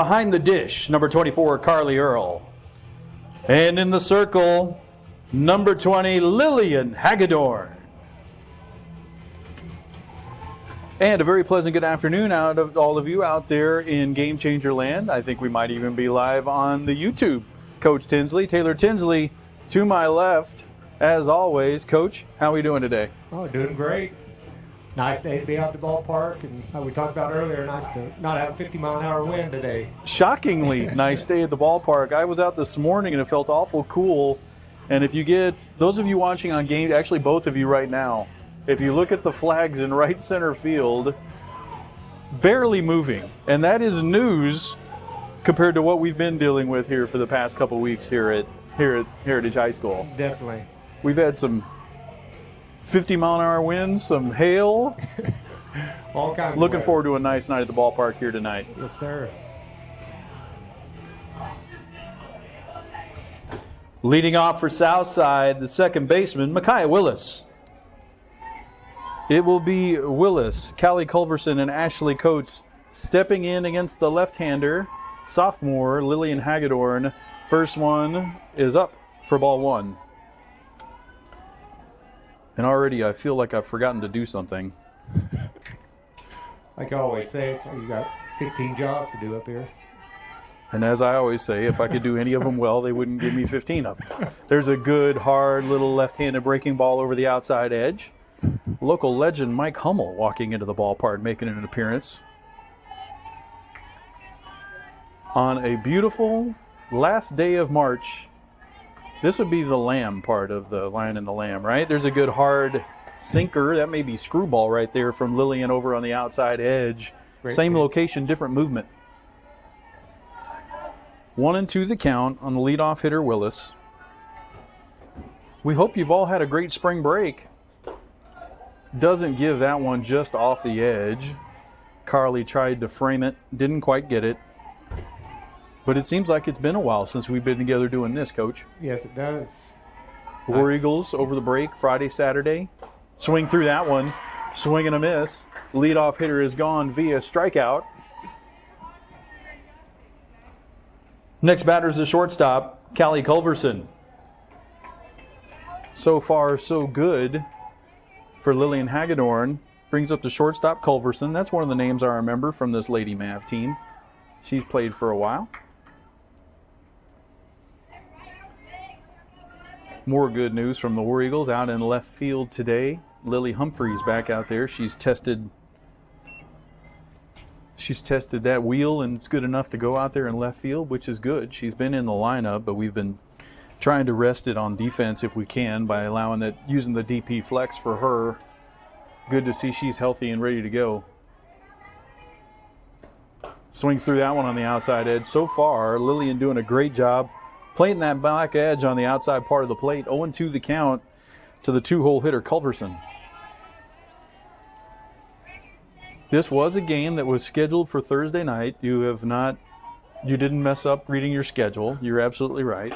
Behind the dish, number 24, Carly Earl. And in the circle, number 20, Lillian Hagedorn. And a very pleasant good afternoon out of all of you out there in Game Changer Land. I think we might even be live on the YouTube. Coach Tinsley, Taylor Tinsley, to my left, as always. Coach, how are we doing today? Oh, doing great. Nice day to be out at the ballpark, and like we talked about earlier, nice to not have a 50-mile-an-hour wind today. Shockingly nice day at the ballpark. I was out this morning and it felt awful cool. And if you get, those of you watching on game, actually both of you right now, if you look at the flags in right center field, barely moving. And that is news compared to what we've been dealing with here for the past couple weeks here at Heritage High School. Definitely. We've had some 50-mile-an-hour winds, some hail. All kinds Looking of forward to a nice night at the ballpark here tonight. Yes, sir. Leading off for Southside, the second baseman, Micaiah Willis. It will be Willis, Callie Culverson, and Ashley Coates stepping in against the left-hander, sophomore Lillian Hagedorn. First one is up for ball one. And already I feel like I've forgotten to do something. Like I always say, it's like you got 15 jobs to do up here. And as I always say, if I could do any of them well, they wouldn't give me 15 of them. There's a good, hard, little left-handed breaking ball over the outside edge. Local legend Mike Hummel walking into the ballpark, making an appearance. On a beautiful last day of March, this would be the lamb part of the Lion and the Lamb, right? There's a good hard sinker. That may be screwball right there from Lillian over on the outside edge. Great Same pitch. location, different movement. 1-2 the count on the leadoff hitter, Willis. We hope you've all had a great spring break. Doesn't give that one just off the edge. Carly tried to frame it, didn't quite get it. But it seems like it's been a while since we've been together doing this, Coach. Yes, it does. War Eagles over the break, Friday, Saturday. Swing through that one. Swing and a miss. Leadoff hitter is gone via strikeout. Next batter is the shortstop, Callie Culverson. So far, so good for Lillian Hagedorn. Brings up the shortstop, Culverson. That's one of the names I remember from this Lady Mav team. She's played for a while. More good news from the War Eagles out in left field today. Lily Humphreys back out there. She's tested that wheel, and it's good enough to go out there in left field, which is good. She's been in the lineup, but we've been trying to rest it on defense if we can by allowing that, using the DP flex for her. Good to see she's healthy and ready to go. Swings through that one on the outside edge. So far, Lillian doing a great job playing that back edge on the outside part of the plate. 0-2 the count to the two-hole hitter, Culverson. This was a game that was scheduled for Thursday night. You didn't mess up reading your schedule. You're absolutely right.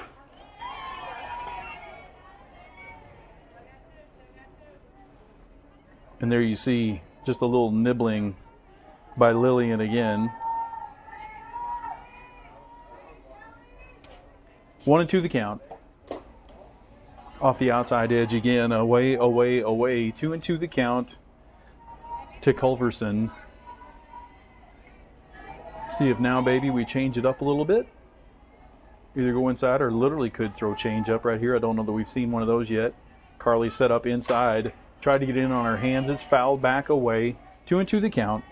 And there you see just a little nibbling by Lillian again. 1-2 the count. Off the outside edge again. Away. 2-2 the count to Culverson. See if now, baby, we change it up a little bit. Either go inside or literally could throw change up right here. I don't know that we've seen one of those yet. Carly set up inside. Tried to get in on her hands. It's fouled back away. 2-2 the count.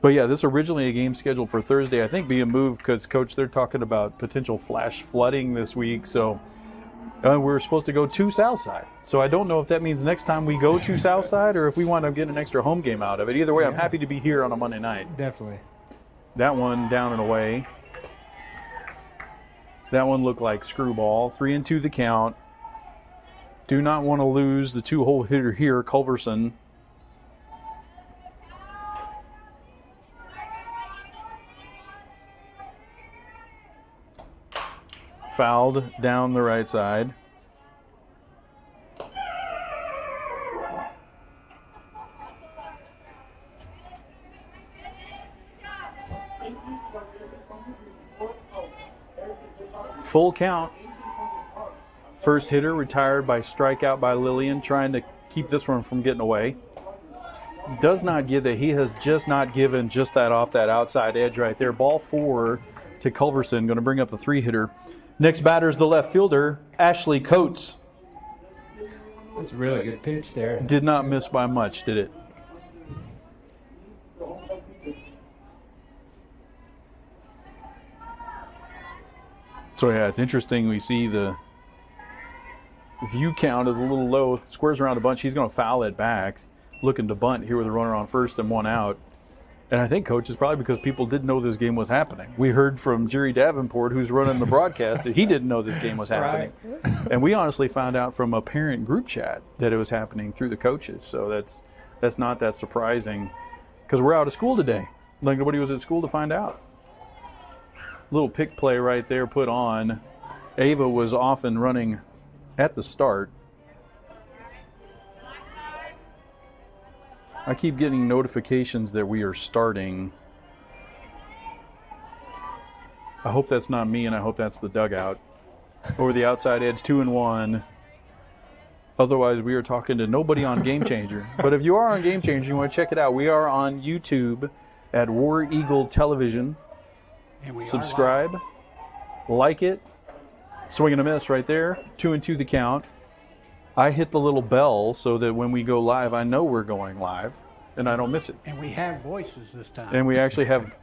But yeah, this originally a game scheduled for Thursday. I think being moved because, Coach, they're talking about potential flash flooding this week. So we're supposed to go to Southside. So I don't know if that means next time we go to Southside or if we want to get an extra home game out of it. Either way, I'm happy to be here on a Monday night. Definitely. That one down and away. That one looked like screwball. 3-2 the count. Do not want to lose the two-hole hitter here, Culverson. Fouled down the right side. Full count. First hitter retired by strikeout by Lillian, trying to keep this one from getting away. Does not give that. He has just not given just that off that outside edge right there. Ball 4 to Culverson, going to bring up the 3-hitter. Next batter is the left fielder, Ashley Coates. That's a really good pitch there. Did not miss by much, did it? So yeah, it's interesting. We see the view count is a little low. Squares around a bunch. He's going to foul it back. Looking to bunt here with a runner on first and 1 out. And I think, Coach, it's probably because people didn't know this game was happening. We heard from Jerry Davenport, who's running the broadcast, that he didn't know this game was happening. Right. And we honestly found out from a parent group chat that it was happening through the coaches. So that's not that surprising because we're out of school today. Like nobody was at school to find out. Little pick play right there put on. Ava was off and running at the start. I keep getting notifications that we are starting. I hope that's not me, and I hope that's the dugout. Over the outside edge, 2-1. Otherwise, we are talking to nobody on Game Changer. But if you are on Game Changer, you want to check it out. We are on YouTube at War Eagle Television. And subscribe, like it. Swing and a miss right there. 2-2 the count. I hit the little bell so that when we go live, I know we're going live and I don't miss it. And we have voices this time. And we actually have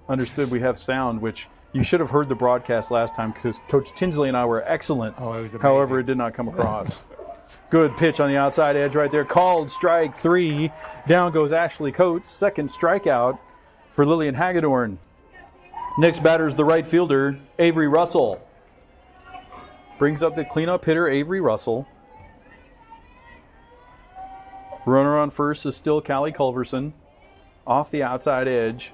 understood we have sound, which you should have heard the broadcast last time because Coach Tinsley and I were excellent. Oh, it was amazing. However, it did not come across. Good pitch on the outside edge right there. Called strike 3. Down goes Ashley Coates. Second strikeout for Lillian Hagedorn. Next batter is the right fielder, Avery Russell. Brings up the cleanup hitter, Avery Russell. Runner on first is still Callie Culverson. Off the outside edge.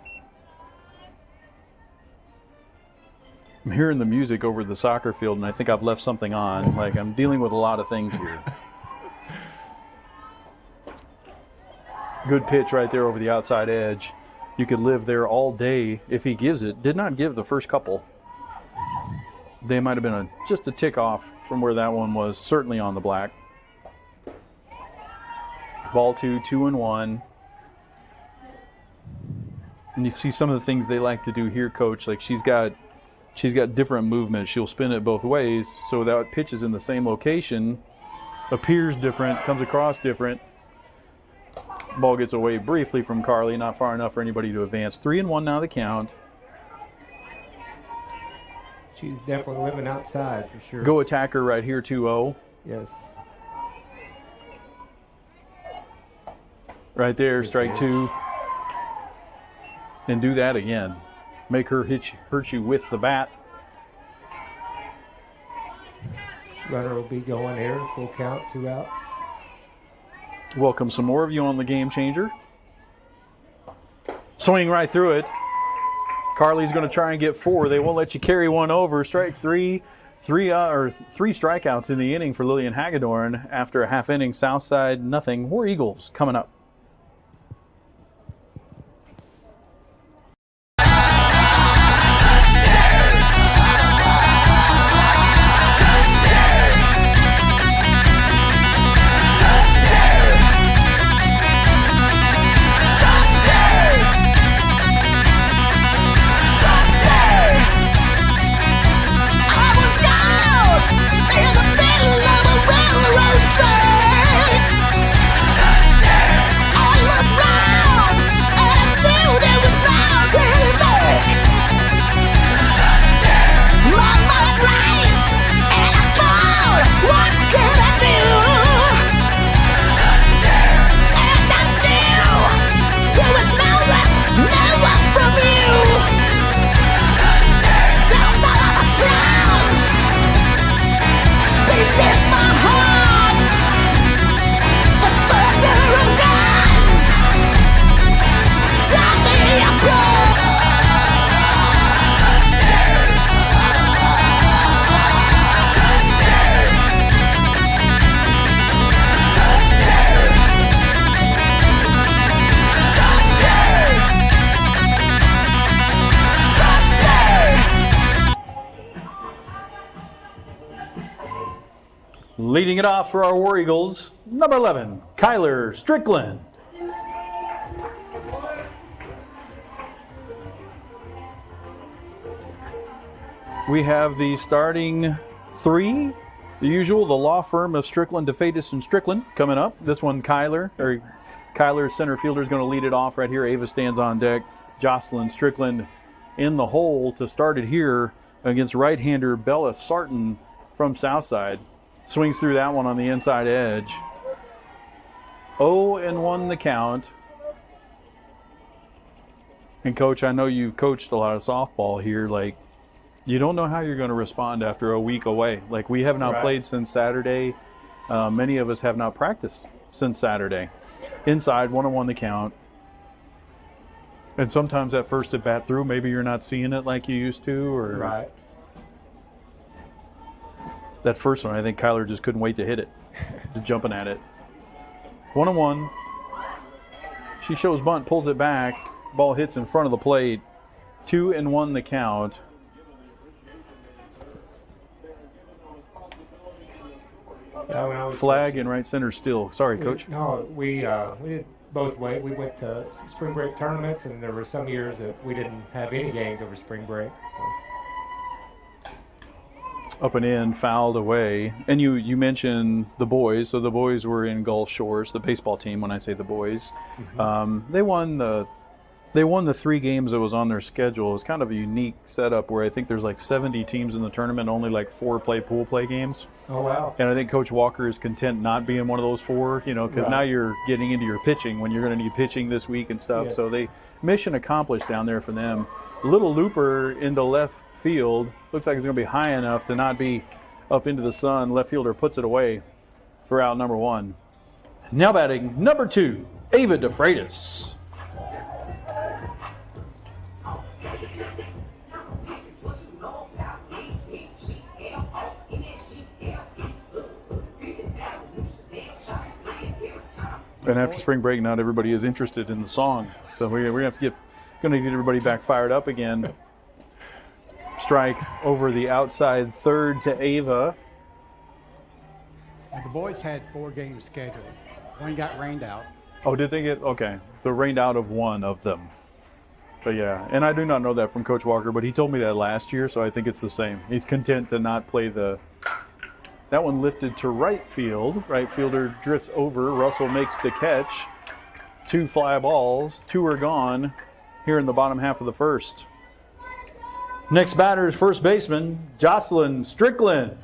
I'm hearing the music over the soccer field, and I think I've left something on. Like, I'm dealing with a lot of things here. Good pitch right there over the outside edge. You could live there all day if he gives it. Did not give the first couple. They might have been just a tick off from where that one was, certainly on the black. Ball 2, 2-1. And you see some of the things they like to do here, Coach. Like she's got different movements. She'll spin it both ways, so that pitch is in the same location, appears different, comes across different. Ball gets away briefly from Carly, not far enough for anybody to advance. 3-1 now the count. She's definitely living outside for sure. Go attacker right here, 2-0. Yes. Right there, strike 2. And do that again. Make her hurt you with the bat. Runner will be going here, full count, 2 outs. Welcome some more of you on the Game Changer. Swing right through it. Carly's going to try and get 4. They won't let you carry one over. Strike 3. 3 strikeouts in the inning for Lillian Hagedorn after a half inning. Southside, nothing. War Eagles coming up. Leading it off for our War Eagles, number 11, Kyler Strickland. We have the starting three. The usual, the law firm of Strickland, DeFatis, and Strickland coming up. This one, Kyler center fielder, is going to lead it off right here. Ava stands on deck. Jocelyn Strickland in the hole to start it here against right-hander Bella Sarton from Southside. Swings through that one on the inside edge. 0-1 the count. And Coach, I know you've coached a lot of softball here. Like, you don't know how you're going to respond after a week away. Like, we have not played since Saturday. Many of us have not practiced since Saturday. Inside, 1-1 the count. And sometimes that first at bat through, maybe you're not seeing it like you used to, or Right. that first one, I think Kyler just couldn't wait to hit it, just jumping at it. 1-1. She shows bunt, pulls it back. Ball hits in front of the plate. 2-1 the count. Flag in right center still. Sorry, Coach. No, we did both ways. We went to spring break tournaments, and there were some years that we didn't have any games over spring break. So. Up and in, fouled away. And you mentioned the boys. So the boys were in Gulf Shores, the baseball team. When I say the boys, they won the 3 games that was on their schedule. It was kind of a unique setup where I think there's like 70 teams in the tournament, only like 4 play pool play games. Oh, wow. And I think Coach Walker is content not being one of those 4, because now you're getting into your pitching when you're going to need pitching this week and stuff. Yes. So mission accomplished down there for them. Little looper into left field. Looks like it's going to be high enough to not be up into the sun. Left fielder puts it away for out number 1. Now batting number 2, Ava DeFreitas. And after spring break, not everybody is interested in the song, so we're gonna have to get everybody back fired up again. Strike over the outside third to Ava. The boys had 4 games scheduled. One got rained out. Oh, did they get? Okay, the rained out of one of them. But yeah, and I do not know that from Coach Walker, but he told me that last year, so I think it's the same. He's content to not play the. That one lifted to right field. Right fielder drifts over. Russell makes the catch. 2 fly balls. 2 are gone here in the bottom half of the first. Next batter is first baseman, Jocelyn Strickland.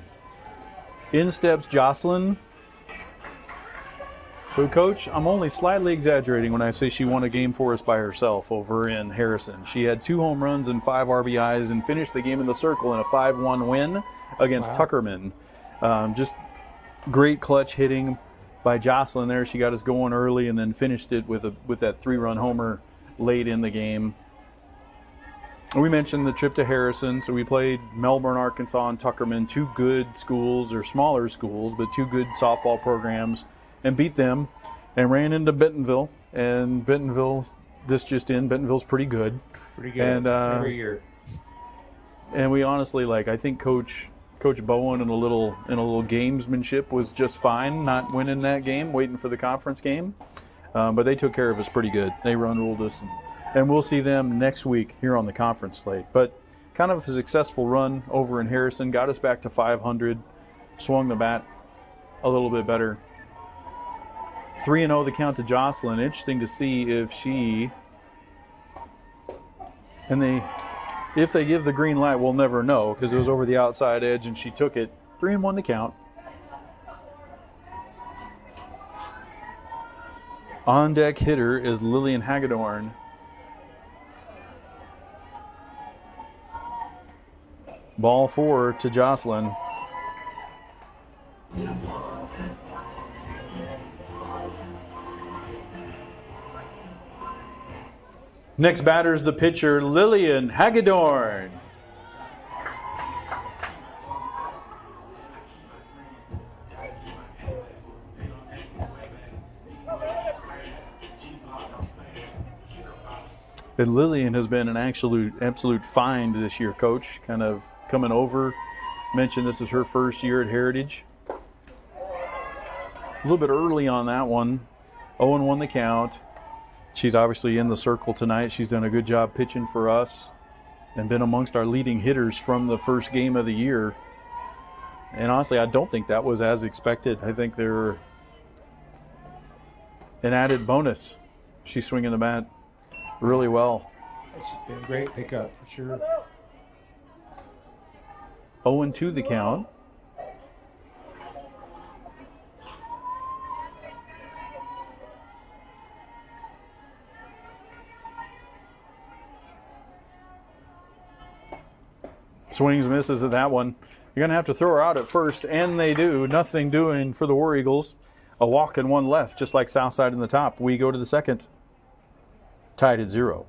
In steps Jocelyn, who, Coach, I'm only slightly exaggerating when I say she won a game for us by herself over in Harrison. She had 2 home runs and 5 RBIs and finished the game in the circle in a 5-1 win against Tuckerman. Just great clutch hitting by Jocelyn there. She got us going early and then finished it with that 3-run homer late in the game. We mentioned the trip to Harrison, so we played Melbourne, Arkansas, and Tuckerman, 2 good schools, or smaller schools, but 2 good softball programs, and beat them, and ran into Bentonville. And Bentonville, Bentonville's pretty good. Pretty good and, every year. And we honestly, I think Coach Bowen in a little gamesmanship was just fine, not winning that game, waiting for the conference game. But they took care of us pretty good. They run-ruled us, and we'll see them next week here on the conference slate. But kind of a successful run over in Harrison, got us back to 500, swung the bat a little bit better. 3-0 the count to Jocelyn. Interesting to see if if they give the green light, we'll never know because it was over the outside edge and she took it. 3-1 the count. On deck hitter is Lillian Hagedorn. Ball 4 to Jocelyn. Next batter is the pitcher, Lillian Hagedorn. And Lillian has been an absolute find this year, Coach. Kind of coming over. Mentioned this is her first year at Heritage. a little bit early on that one. 0-1 the count. She's obviously in the circle tonight. She's done a good job pitching for us and been amongst our leading hitters from the first game of the year. And honestly, I don't think that was as expected. I think they're an added bonus. She's swinging the bat really well. It's just been a great pickup for sure. 0-2 the count. Swings, misses at that one. You're going to have to throw her out at first, and they do. Nothing doing for the War Eagles. A walk and one left, just like Southside in the top. We go to the second. Tied at 0.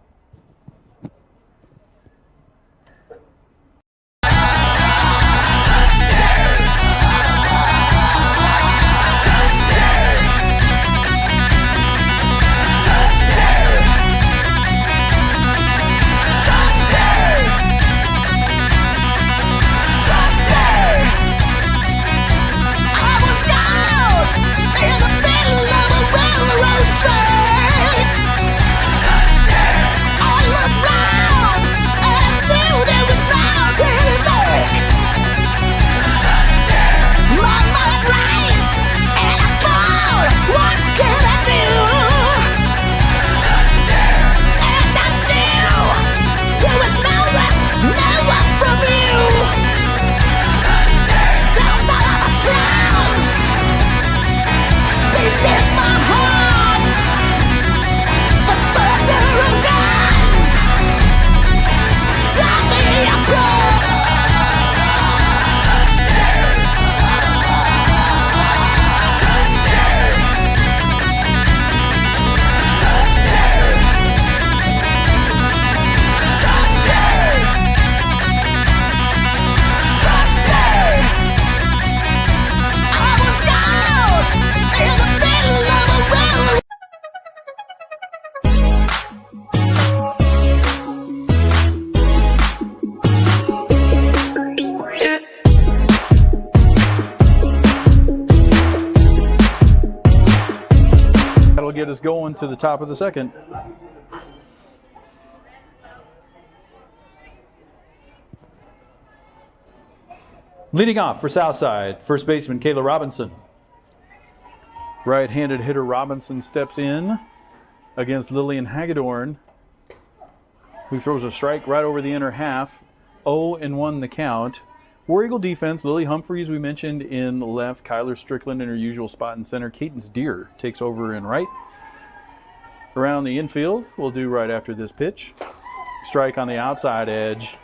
Get us going to the top of the second. Leading off for Southside, first baseman Kayla Robinson. Right-handed hitter Robinson steps in against Lillian Hagedorn, who throws a strike right over the inner half. 0-1 the count. War Eagle defense, Lily Humphreys, we mentioned, in left. Kyler Strickland in her usual spot in center. Cadence Deer takes over in right. Around the infield, we'll do right after this pitch. Strike on the outside edge.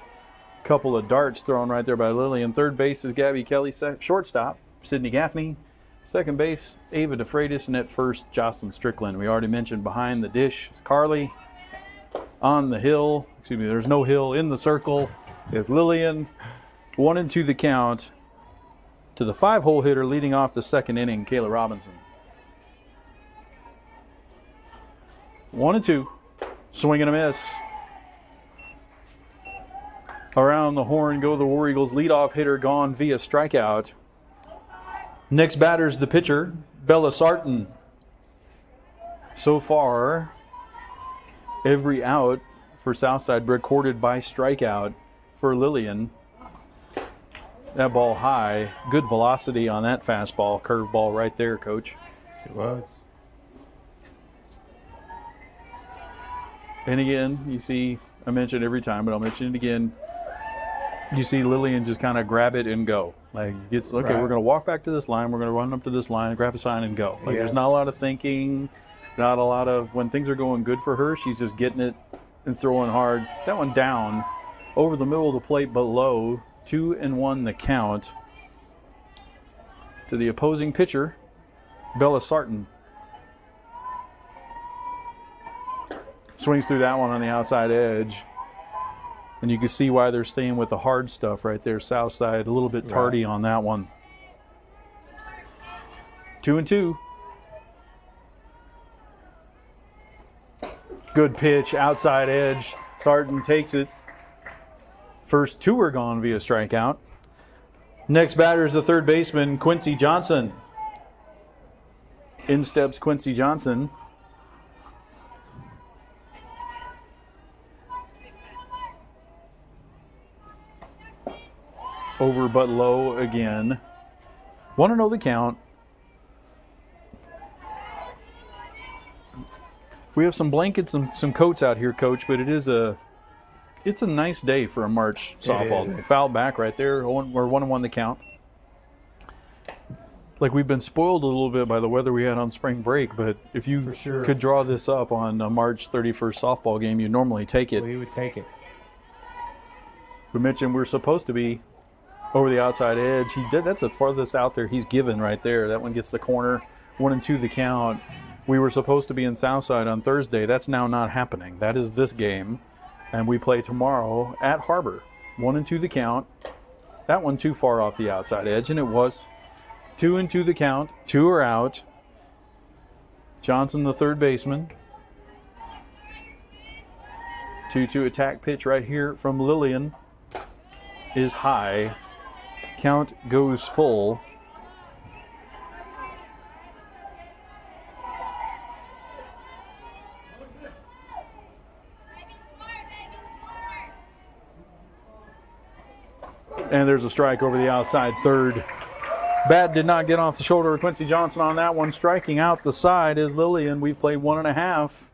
Couple of darts thrown right there by Lillian. Third base is Gabby Kelly. Shortstop, Sydney Gaffney. Second base, Ava DeFreitas. And at first, Jocelyn Strickland. We already mentioned behind the dish is Carly. On the hill, there's no hill. In the circle is Lillian. 1-2 the count to the 5-hole hitter leading off the second inning, Kayla Robinson. 1-2. Swing and a miss. Around the horn go the War Eagles. Leadoff hitter gone via strikeout. Next batter's the pitcher, Bella Sarton. So far, every out for Southside recorded by strikeout for Lillian. That ball high. Good velocity on that fastball. Curveball right there, Coach. Yes, it was. And again, you see, I mention it every time, but I'll mention it again. You see Lillian just kind of grab it and go. Like, it's okay, Right. We're going to walk back to this line. We're going to run up to this line, grab a sign, and go. Like, There's not a lot of thinking, not a lot of, when things are going good for her, she's just getting it and throwing hard. That one down over the middle of the plate, but low. 2-1 the count to the opposing pitcher, Bella Sarton. Swings through that one on the outside edge. And you can see why they're staying with the hard stuff right there. Southside a little bit tardy on that one. 2-2. Good pitch, outside edge. Sarton takes it. First two are gone via strikeout. Next batter is the third baseman, Quincy Johnson. In steps Quincy Johnson. Over but low again. 1-0 the count. We have some blankets and some coats out here, Coach, but it's a nice day for a March softball day. Foul back right there. We're 1-1 the count. Like, we've been spoiled a little bit by the weather we had on spring break, but if you could draw this up on a March 31st softball game, you'd normally take it. We would take it. We mentioned we're supposed to be over the outside edge. That's the farthest out there he's given right there. That one gets the corner. 1-2 the count. We were supposed to be in Southside on Thursday. That's now not happening. That is this game. And we play tomorrow at Harbor. 1-2 the count. That one too far off the outside edge, and it was. 2-2 the count. 2 are out. Johnson, the third baseman. 2-2 attack pitch right here from Lillian is high. Count goes full. And there's a strike over the outside third. Bat did not get off the shoulder of Quincy Johnson on that one. Striking out the side is Lillian. We've played 1.5.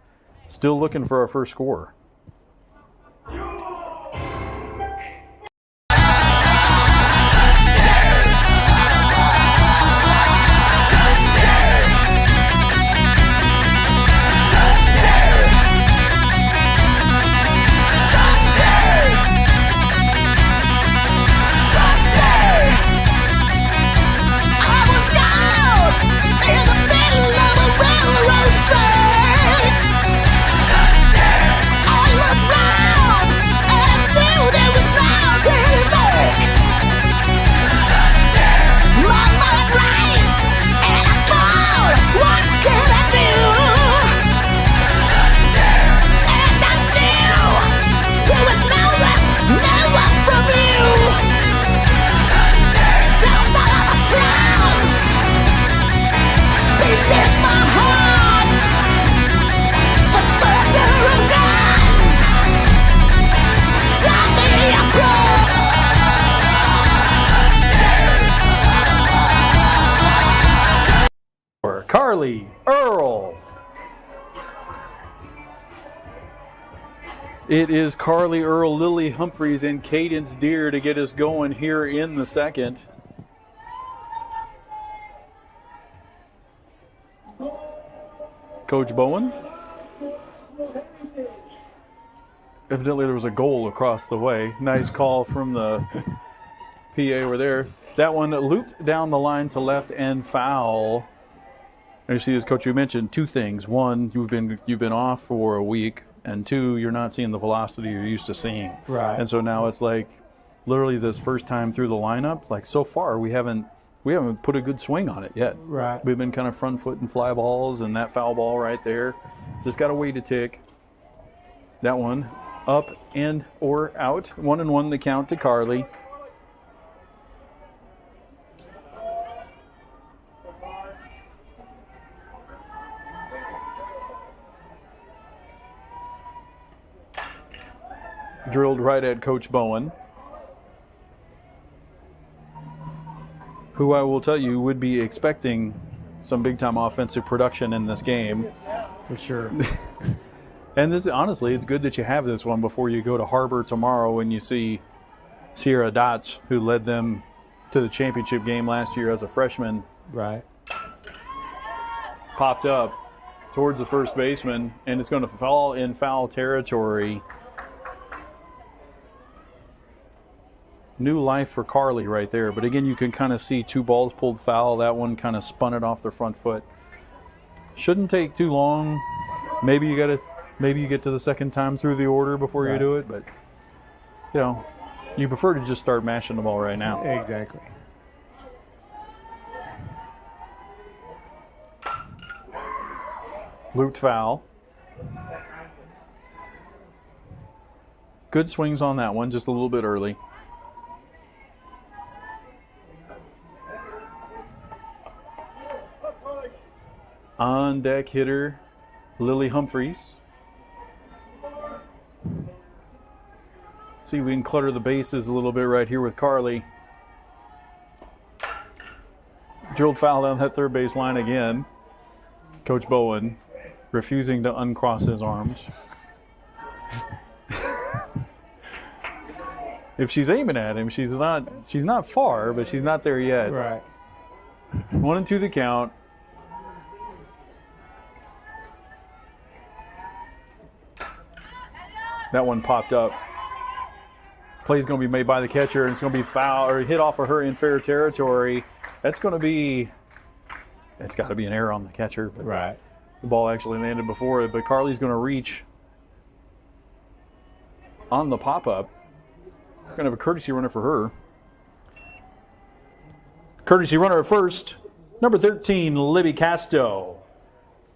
Still looking for our first score. Carly Earl. It is Carly Earl, Lily Humphreys, and Cadence Deere to get us going here in the second. Coach Bowen. Evidently there was a goal across the way. Nice call from the PA over there. That one looped down the line to left and foul. And you see, as Coach, you mentioned two things. One, you've been off for a week, and two, you're not seeing the velocity you're used to seeing. Right. And so now it's like literally this first time through the lineup. Like so far, we haven't put a good swing on it yet. Right. We've been kind of front foot and fly balls, and that foul ball right there. Just got to wait a tick. That one up and or out. 1-1 the count to Carly. Drilled right at Coach Bowen, who I will tell you would be expecting some big-time offensive production in this game. For sure. And this, honestly, it's good that you have this one before you go to Harbor tomorrow and you see Sierra Dots, who led them to the championship game last year as a freshman. Right. Popped up towards the first baseman, and it's going to fall in foul territory. New life for Carly right there. But again, you can kind of see two balls pulled foul. That one kind of spun it off their front foot. Shouldn't take too long. Maybe you get to the second time through the order before you do it, but you prefer to just start mashing the ball right now. Exactly. Looped foul. Good swings on that one, just a little bit early. On deck hitter, Lily Humphreys. See if we can clutter the bases a little bit right here with Carly. Drilled foul down that third base line again. Coach Bowen refusing to uncross his arms. If she's aiming at him, she's not far, but she's not there yet. Right. 1-2 the count. That one popped up. Play's going to be made by the catcher, and it's going to be foul or hit off of her in fair territory. That's going to be. It's got to be an error on the catcher. But Right. the ball actually landed before it, but Carly's going to reach on the pop-up. We're going to have a courtesy runner for her. Courtesy runner at first, number 13, Libby Casto.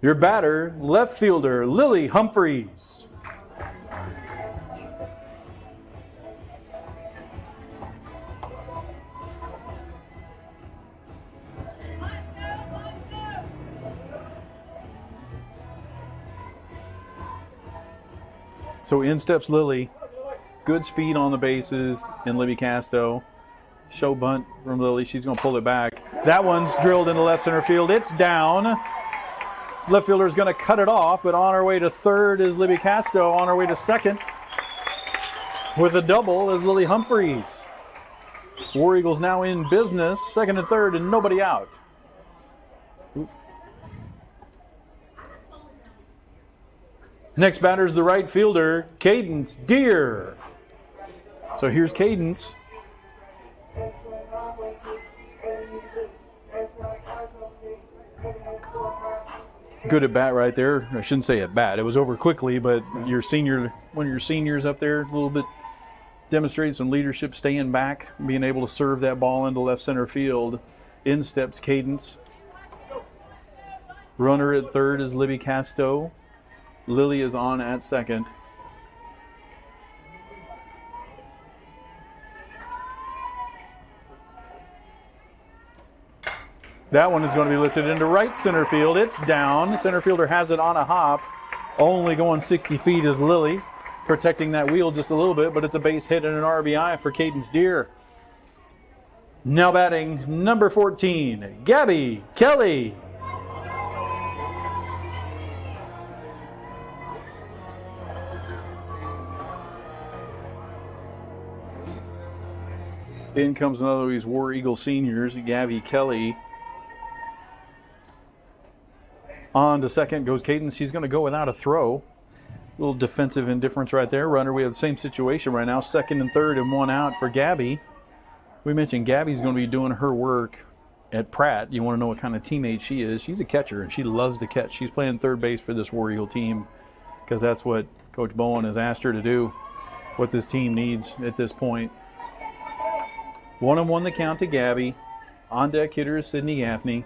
Your batter, left fielder, Lily Humphreys. So in steps Lily. Good speed on the bases in Libby Casto. Show bunt from Lily. She's going to pull it back. That one's drilled into left center field. It's down. Left fielder's going to cut it off, but on her way to third is Libby Casto. On her way to second with a double is Lily Humphreys. War Eagles now in business. Second and third and nobody out. Next batter is the right fielder, Cadence Deer. So here's Cadence. Good at bat right there. I shouldn't say at bat. It was over quickly, but one of your seniors up there, a little bit demonstrated some leadership, staying back, being able to serve that ball into left center field. In steps Cadence. Runner at third is Libby Casto. Lily is on at second. That one is going to be lifted into right center field. It's down. Center fielder has it on a hop. Only going 60 feet is Lily, protecting that wheel just a little bit, but it's a base hit and an RBI for Cadence Deer. Now batting number 14, Gabby Kelly. In comes another of these War Eagle seniors, Gabby Kelly. On to second goes Cadence. He's going to go without a throw. A little defensive indifference right there. Runner, we have the same situation right now. Second and third and one out for Gabby. We mentioned Gabby's going to be doing her work at Pratt. You want to know what kind of teammate she is. She's a catcher, and she loves to catch. She's playing third base for this War Eagle team because that's what Coach Bowen has asked her to do, what this team needs at this point. 1-1 the count to Gabby. On deck hitter is Sydney Gaffney.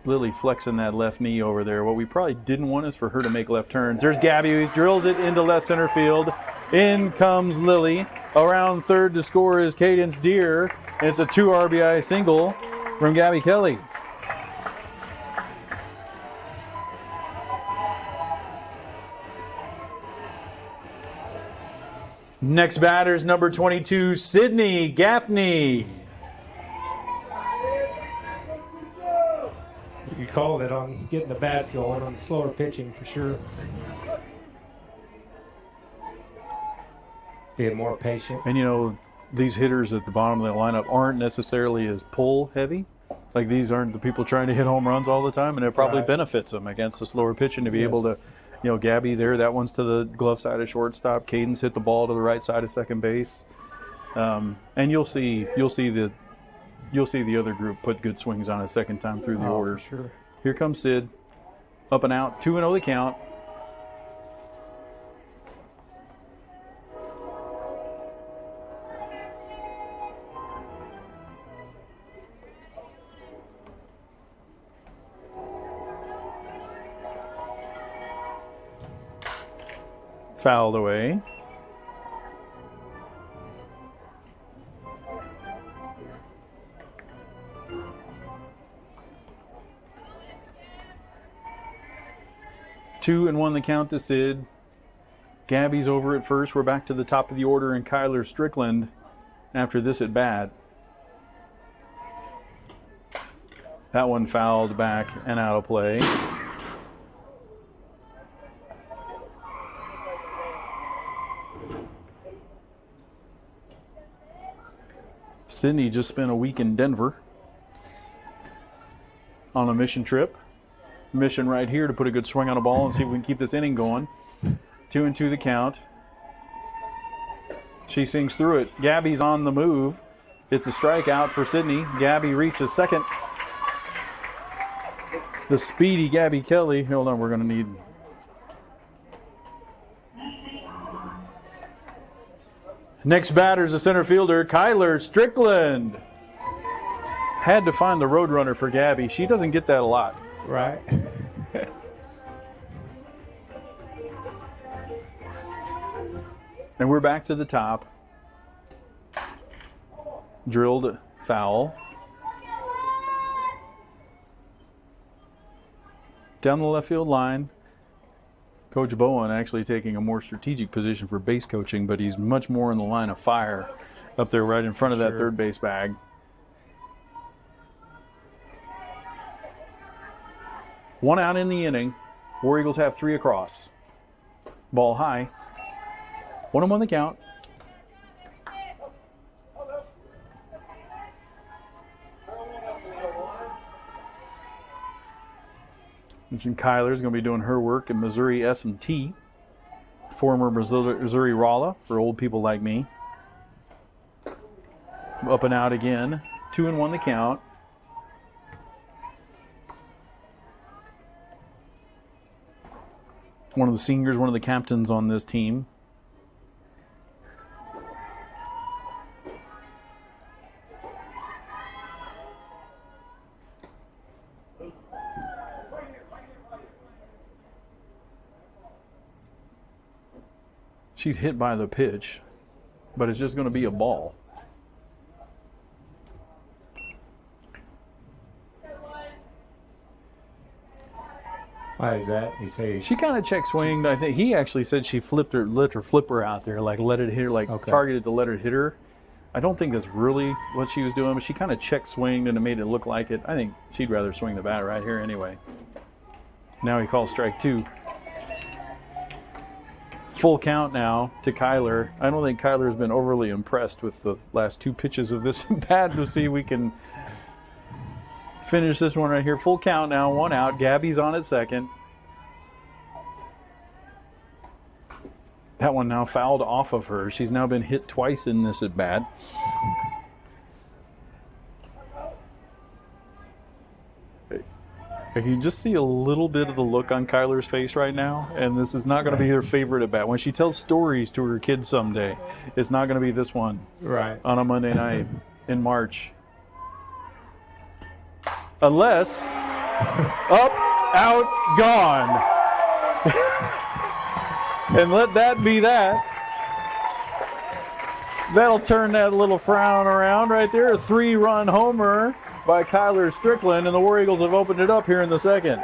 Lily flexing that left knee over there. What we probably didn't want is for her to make left turns. There's Gabby, drills it into left center field. In comes Lily. Around third to score is Cadence Deer. It's a 2 RBI single from Gabby Kelly. Next batter is number 22, Sydney Gaffney. You called it on getting the bats going, on the slower pitching for sure. Being more patient. And you know, these hitters at the bottom of the lineup aren't necessarily as pull heavy. Like these aren't the people trying to hit home runs all the time, and it probably benefits them against the slower pitching to be able to, you know, Gabby there, that one's to the glove side of shortstop. Cadence hit the ball to the right side of second base. And you'll see the other group put good swings on a second time through the order. For sure. Here comes Sid. Up and out, 2-0 the count. Fouled away. 2-1 the count to Sid. Gabby's over at first. We're back to the top of the order, and Kyler Strickland after this at bat. That one fouled back and out of play. Sydney just spent a week in Denver on a mission trip. Mission right here to put a good swing on a ball and see if we can keep this inning going. 2-2 the count. She sings through it. Gabby's on the move. It's a strikeout for Sydney. Gabby reaches second. The speedy Gabby Kelly. Hold on, we're going to need... Next batter's the center fielder, Kyler Strickland. Had to find the road runner for Gabby. She doesn't get that a lot. Right. And we're back to the top. Drilled foul. Down the left field line. Coach Bowen actually taking a more strategic position for base coaching, but he's much more in the line of fire up there right in front of that third base bag. One out in the inning. War Eagles have 3 across. Ball high. 1-1 the count. Mentioned Kyler's going to be doing her work at Missouri S&T. Former Missouri Rolla for old people like me. Up and out again. 2-1 the count. One of the seniors, one of the captains on this team. She's hit by the pitch, but it's just going to be a ball. Why is that? You say She kind of check swinged. I think he actually said she let her flipper out there, like let it hit her, like targeted to let her hit her. I don't think that's really what she was doing, but she kind of check swinged and it made it look like it. I think she'd rather swing the bat right here anyway. Now he calls strike 2. Full count now to Kyler. I don't think Kyler's been overly impressed with the last 2 pitches of this bat to see if we can finish this one right here. Full count now, 1 out. Gabby's on at second. That one now fouled off of her. She's now been hit twice in this at bat. You can just see a little bit of the look on Kyler's face right now, and this is not going to be her favorite at bat. When she tells stories to her kids someday, it's not going to be this one on a Monday night in March. Unless up, out, gone. And let that be that. That'll turn that little frown around right there. A 3-run homer by Kyler Strickland, and the War Eagles have opened it up here in the second.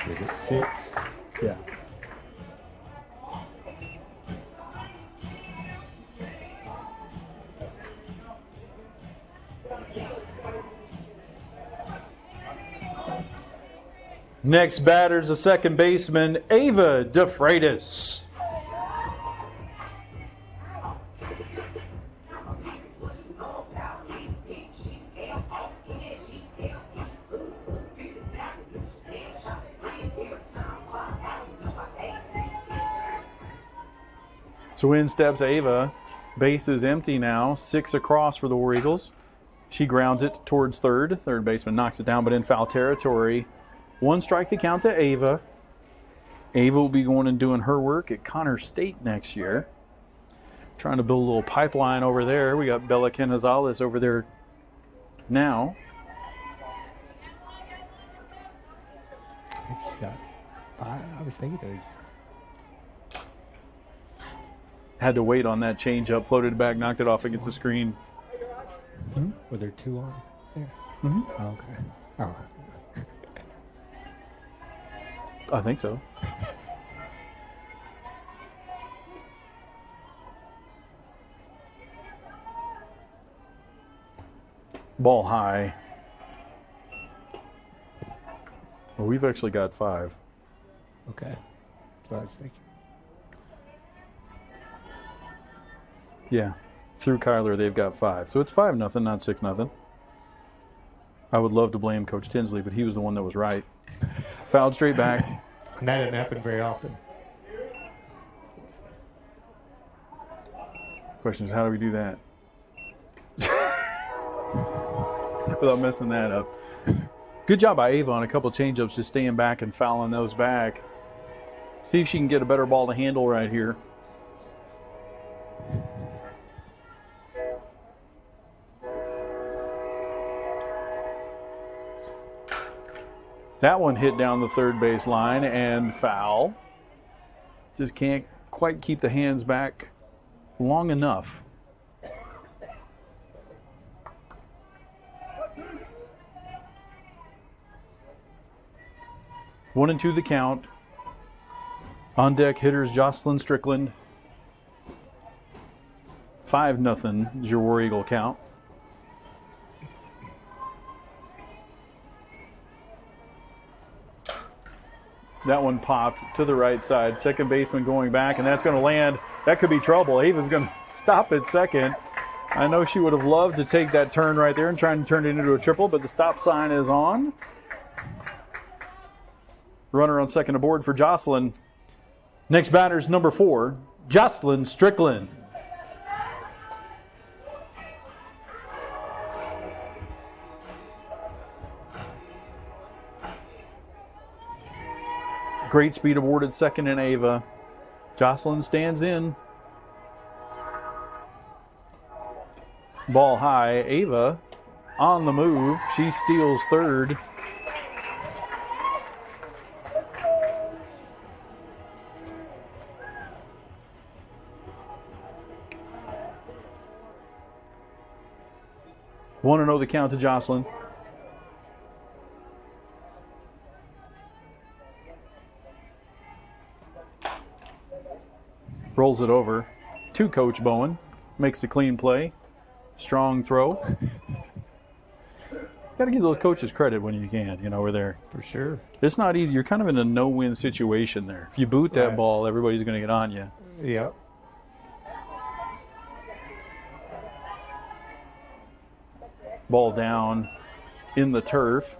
Is it 6? Yeah. Next batter's the second baseman, Ava DeFreitas. So in steps Ava. Base is empty now. 6 across for the War Eagles. She grounds it towards third. Third baseman knocks it down, but in foul territory. 1 strike to count to Ava. Ava will be going and doing her work at Connor State next year. Trying to build a little pipeline over there. We got Bella Canizales over there now. I was thinking it was. Had to wait on that changeup. Floated back, knocked it off against the screen. Were there 2 on there? Okay. Oh. I think so. Ball high. Well, we've actually got 5. Okay. That's what I was thinking. Yeah. Through Kyler, they've got 5. So it's 5-0, not 6-0. I would love to blame Coach Tinsley, but he was the one that was right. Fouled straight back. And that doesn't happen very often. Question is, how do we do that? Without messing that up. Good job by Ava on a couple change-ups, just staying back and fouling those back. See if she can get a better ball to handle right here. That one hit down the third base line and foul. Just can't quite keep the hands back long enough. One and 2 the count. On deck hitters Jocelyn Strickland. 5-0 is your War Eagle count. That one popped to the right side. Second baseman going back, and that's going to land. That could be trouble. Ava's going to stop at second. I know she would have loved to take that turn right there and try and turn it into a triple, but the stop sign is on. Runner on second aboard for Jocelyn. Next batter's number 4, Jocelyn Strickland. Great speed awarded second in Ava. Jocelyn stands in. Ball high. Ava on the move. She steals third. Want to know the count to Jocelyn. Rolls it over to Coach Bowen. Makes the clean play. Strong throw. Got to give those coaches credit when you can. You know, we're there. For sure. It's not easy. You're kind of in a no-win situation there. If you boot that Right. ball, everybody's going to get on you. Yep. Ball down in the turf.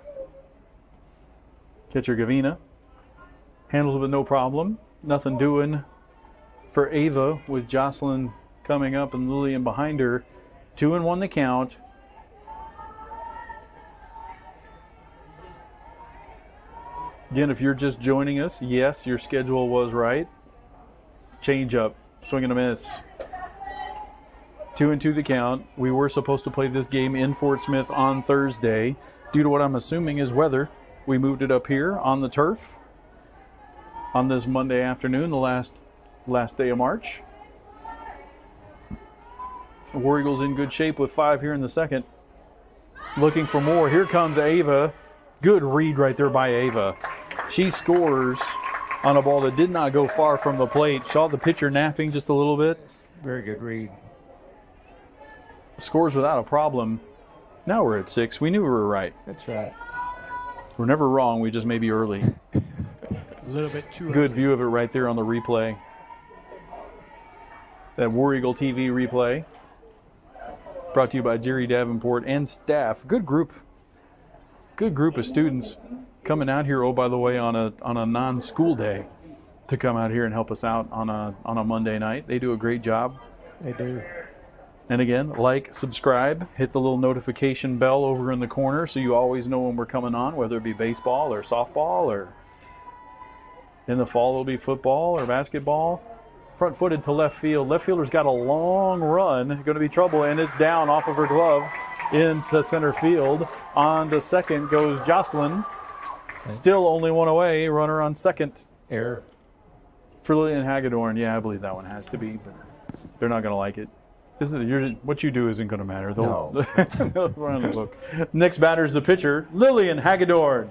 Catcher Gavina handles it with no problem. Nothing doing for Ava with Jocelyn coming up and Lillian behind her. 2-1 the count. Again, if you're just joining us, yes, your schedule was right. Change up, swing and a miss. 2-2 the count. We were supposed to play this game in Fort Smith on Thursday. Due to what I'm assuming is weather, we moved it up here on the turf on this Monday afternoon, the last day of March. War Eagles in good shape with 5 here in the second. Looking for more. Here comes Ava. Good read right there by Ava. She scores on a ball that did not go far from the plate. Saw the pitcher napping just a little bit. Very good read. Scores without a problem. Now we're at 6. We knew we were right. That's right. We're never wrong. We just may be early. A little bit too Good early. view of it right there on the replay. That War Eagle TV replay. Brought to you by Jerry Davenport and staff. Good group of students coming out here. Oh, by the way, on a non-school day to come out here and help us out on a Monday night. They do a great job. They do. And again, like, subscribe, hit the little notification bell over in the corner so you always know when we're coming on, whether it be baseball or softball, or in the fall it'll be football or basketball. Front footed to left field. Left fielder's got a long run. Going to be trouble, and it's down off of her glove into center field. On to second goes Jocelyn. Okay. Still only one away. Runner on second Error. for Lillian Hagedorn. Yeah, I believe that one has to be, but they're not going to like it. What you do isn't going to matter. No. They'll run the book. Next batter's the pitcher, Lillian Hagedorn.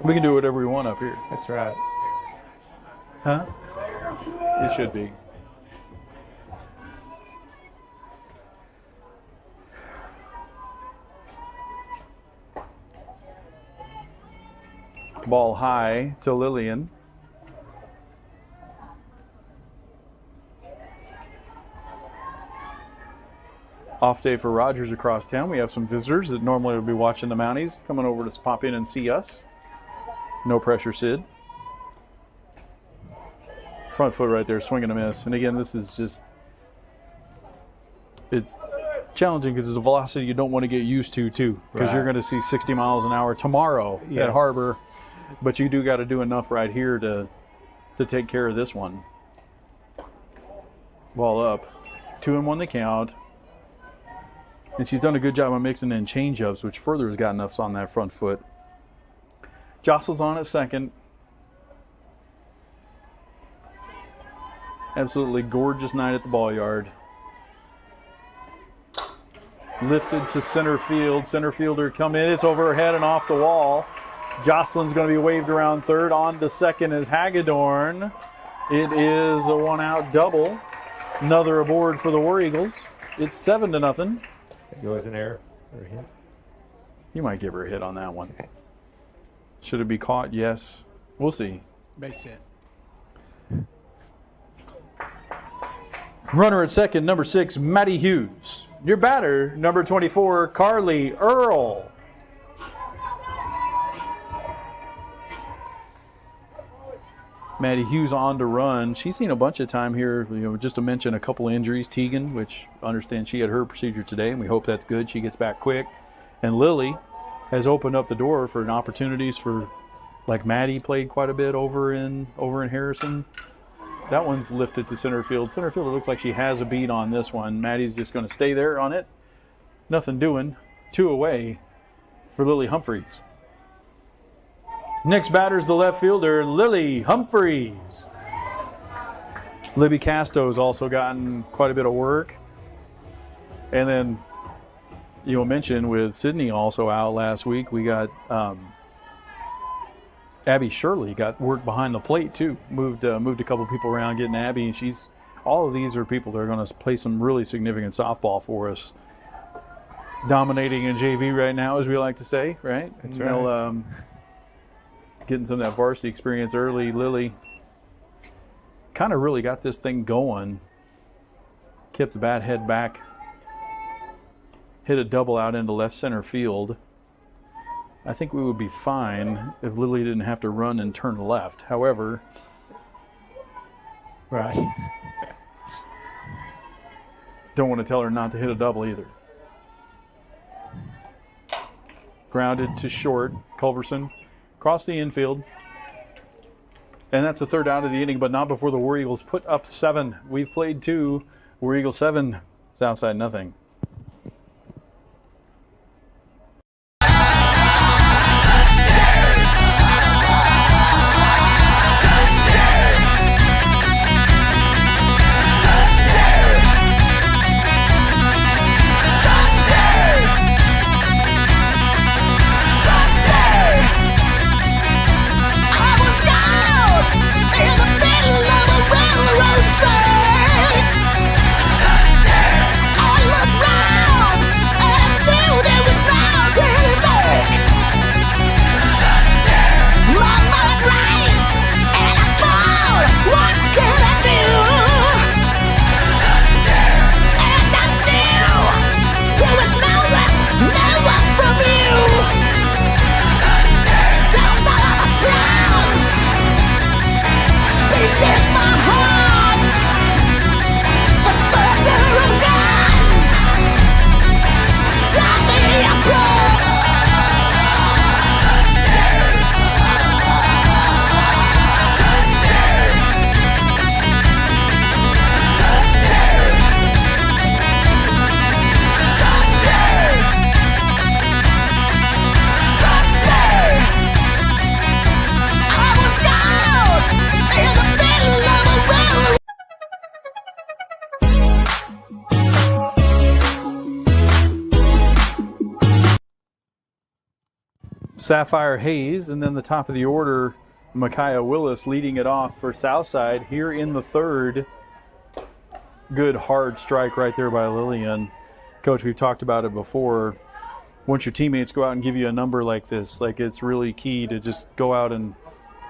We can do whatever we want up here. That's right. Huh? It should be. Ball high to Lillian. Off day for Rogers across town. We have some visitors that normally would be watching the Mounties coming over to pop in and see us. No pressure, Sid. Front foot right there, swing and a miss. And again, this is just, it's challenging because it's a velocity you don't want to get used to, too. Because you're going to see 60 miles an hour tomorrow at Harbor. But you do got to do enough right here to take care of this one. Ball up. 2-1 the count. And she's done a good job of mixing in change-ups, which further has gotten us on that front foot. Jostles on at second. Absolutely gorgeous night at the ball yard. Lifted to center field. Center fielder come in. It's over her head and off the wall. Jocelyn's going to be waved around third. On to second is Hagedorn. It is a one-out double. Another aboard for the War Eagles. It's 7-0. That goes an error or a hit. You might give her a hit on that one. Should it be caught? Yes. We'll see. Base hit. Runner at second, number 6, Maddie Hughes. Your batter, number 24, Carly Earl. Maddie Hughes on to run. She's seen a bunch of time here, just to mention a couple of injuries. Tegan, which I understand she had her procedure today, and we hope that's good. She gets back quick. And Lily has opened up the door for opportunities for, like Maddie played quite a bit over in Harrison. That one's lifted to center field. Center fielder looks like she has a beat on this one. Maddie's just going to stay there on it. Nothing doing. 2 away for Lily Humphreys. Next batter's the left fielder, Lily Humphreys. Libby Casto's also gotten quite a bit of work. And then you'll mention with Sydney also out last week, we got Abby Shirley got work behind the plate too. Moved a couple people around getting Abby, and all of these are people that are going to play some really significant softball for us. Dominating in JV right now, as we like to say, right? That's right. Getting some of that varsity experience early. Lily kind of really got this thing going. Kept the bat head back. Hit a double out into left center field. I think we would be fine if Lily didn't have to run and turn left. However, right. Don't want to tell her not to hit a double either. Grounded to short. Culverson across the infield. And that's the third out of the inning, but not before the War Eagles put up 7. We've played 2. War Eagles 7, Southside nothing. I looked Sapphire Hayes, and then the top of the order, Micaiah Willis leading it off for Southside here in the third. Good hard strike right there by Lillian. Coach, we've talked about it before. Once your teammates go out and give you a number like this, like it's really key to just go out and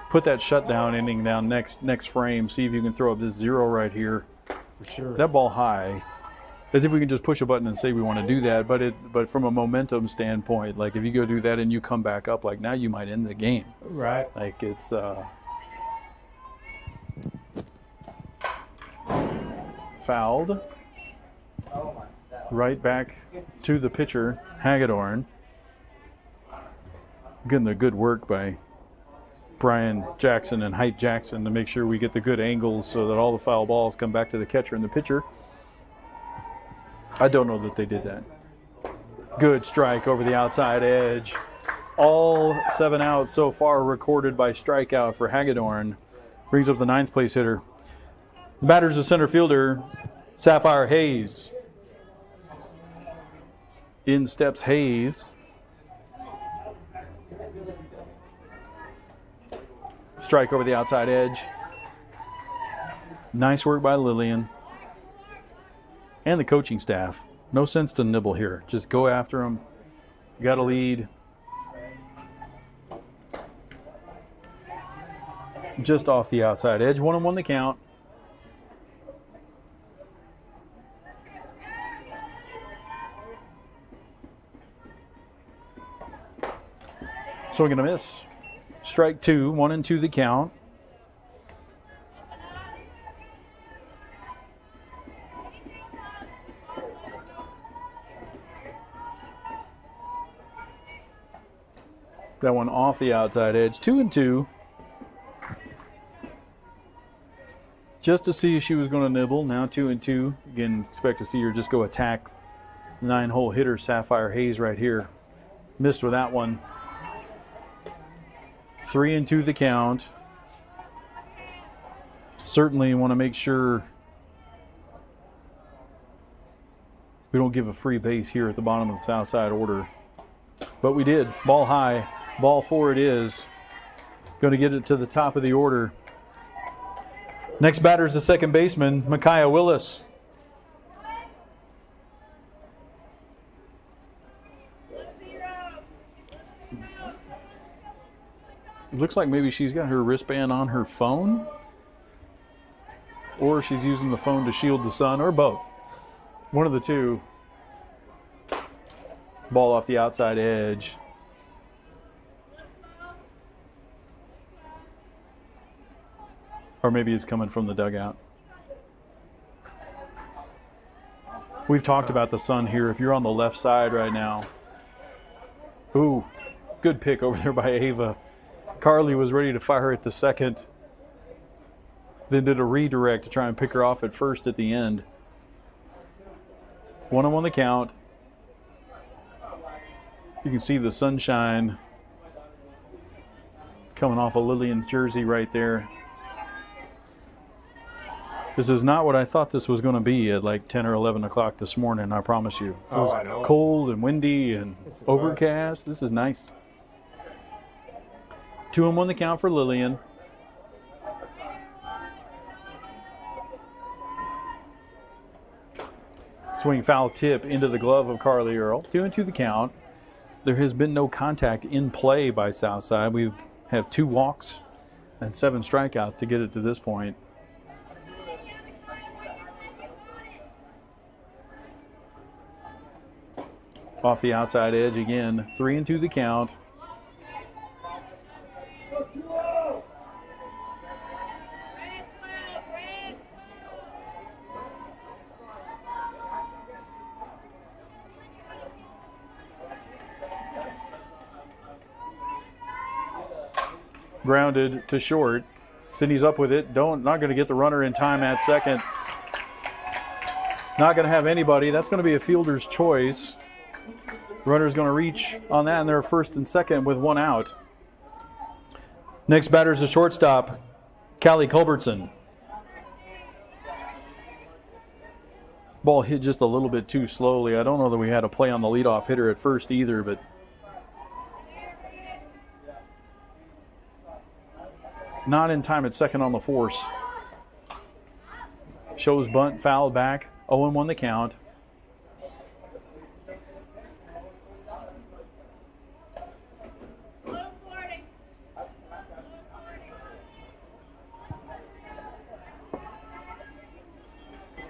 put that shutdown inning down next frame. See if you can throw up this 0 right here. For sure. That ball high. As if we can just push a button and say we want to do that, but from a momentum standpoint, like if you go do that and you come back up, like now you might end the game. Right. Like it's fouled. Right back to the pitcher, Hagedorn. Getting the good work by Brian Jackson and Height Jackson to make sure we get the good angles so that all the foul balls come back to the catcher and the pitcher. I don't know that they did that. Good strike over the outside edge. All 7 outs so far recorded by strikeout for Hagedorn. Brings up the 9th place hitter. The batter's the center fielder, Sapphire Hayes. In steps Hayes. Strike over the outside edge. Nice work by Lillian. And the coaching staff. No sense to nibble here. Just go after them. You got a lead. Just off the outside edge. 1-1 the count. Swing and a miss. Strike 2, 1-2 the count. That one off the outside edge. 2-2. Just to see if she was going to nibble. Now 2-2. Again, expect to see her just go attack 9-hole hitter Sapphire Hayes right here. Missed with that one. 3-2 the count. Certainly want to make sure we don't give a free base here at the bottom of the Southside order. But we did. Ball high. Ball 4 it is. Going to get it to the top of the order. Next batter is the second baseman, Micaiah Willis. It looks like maybe she's got her wristband on her phone, or she's using the phone to shield the sun, or both. One of the two. Ball off the outside edge. Or maybe it's coming from the dugout. We've talked about the sun here. If you're on the left side right now. Ooh, good pick over there by Ava. Carly was ready to fire at the second. Then did a redirect to try and pick her off at first at the end. 1-1 the count. You can see the sunshine coming off of Lillian's jersey right there. This is not what I thought this was going to be at like 10 or 11 o'clock this morning, I promise you. It was I know. cold and windy and overcast. This is nice. 2-1 the count for Lillian. Swing foul tip into the glove of Carly Earl. 2-2 the count. There has been no contact in play by Southside. We have 2 walks and 7 strikeouts to get it to this point. Off the outside edge again. 3-2 the count. Grounded to short. Sydney's up with it. Not going to get the runner in time at second. Not going to have anybody. That's going to be a fielder's choice. Runner's going to reach on that, and they're first and second with 1 out. Next batter is the shortstop, Callie Culbertson. Ball hit just a little bit too slowly. I don't know that we had a play on the leadoff hitter at first either, but Not in time at second on the force. Shows bunt, fouled back. 0-1 the count.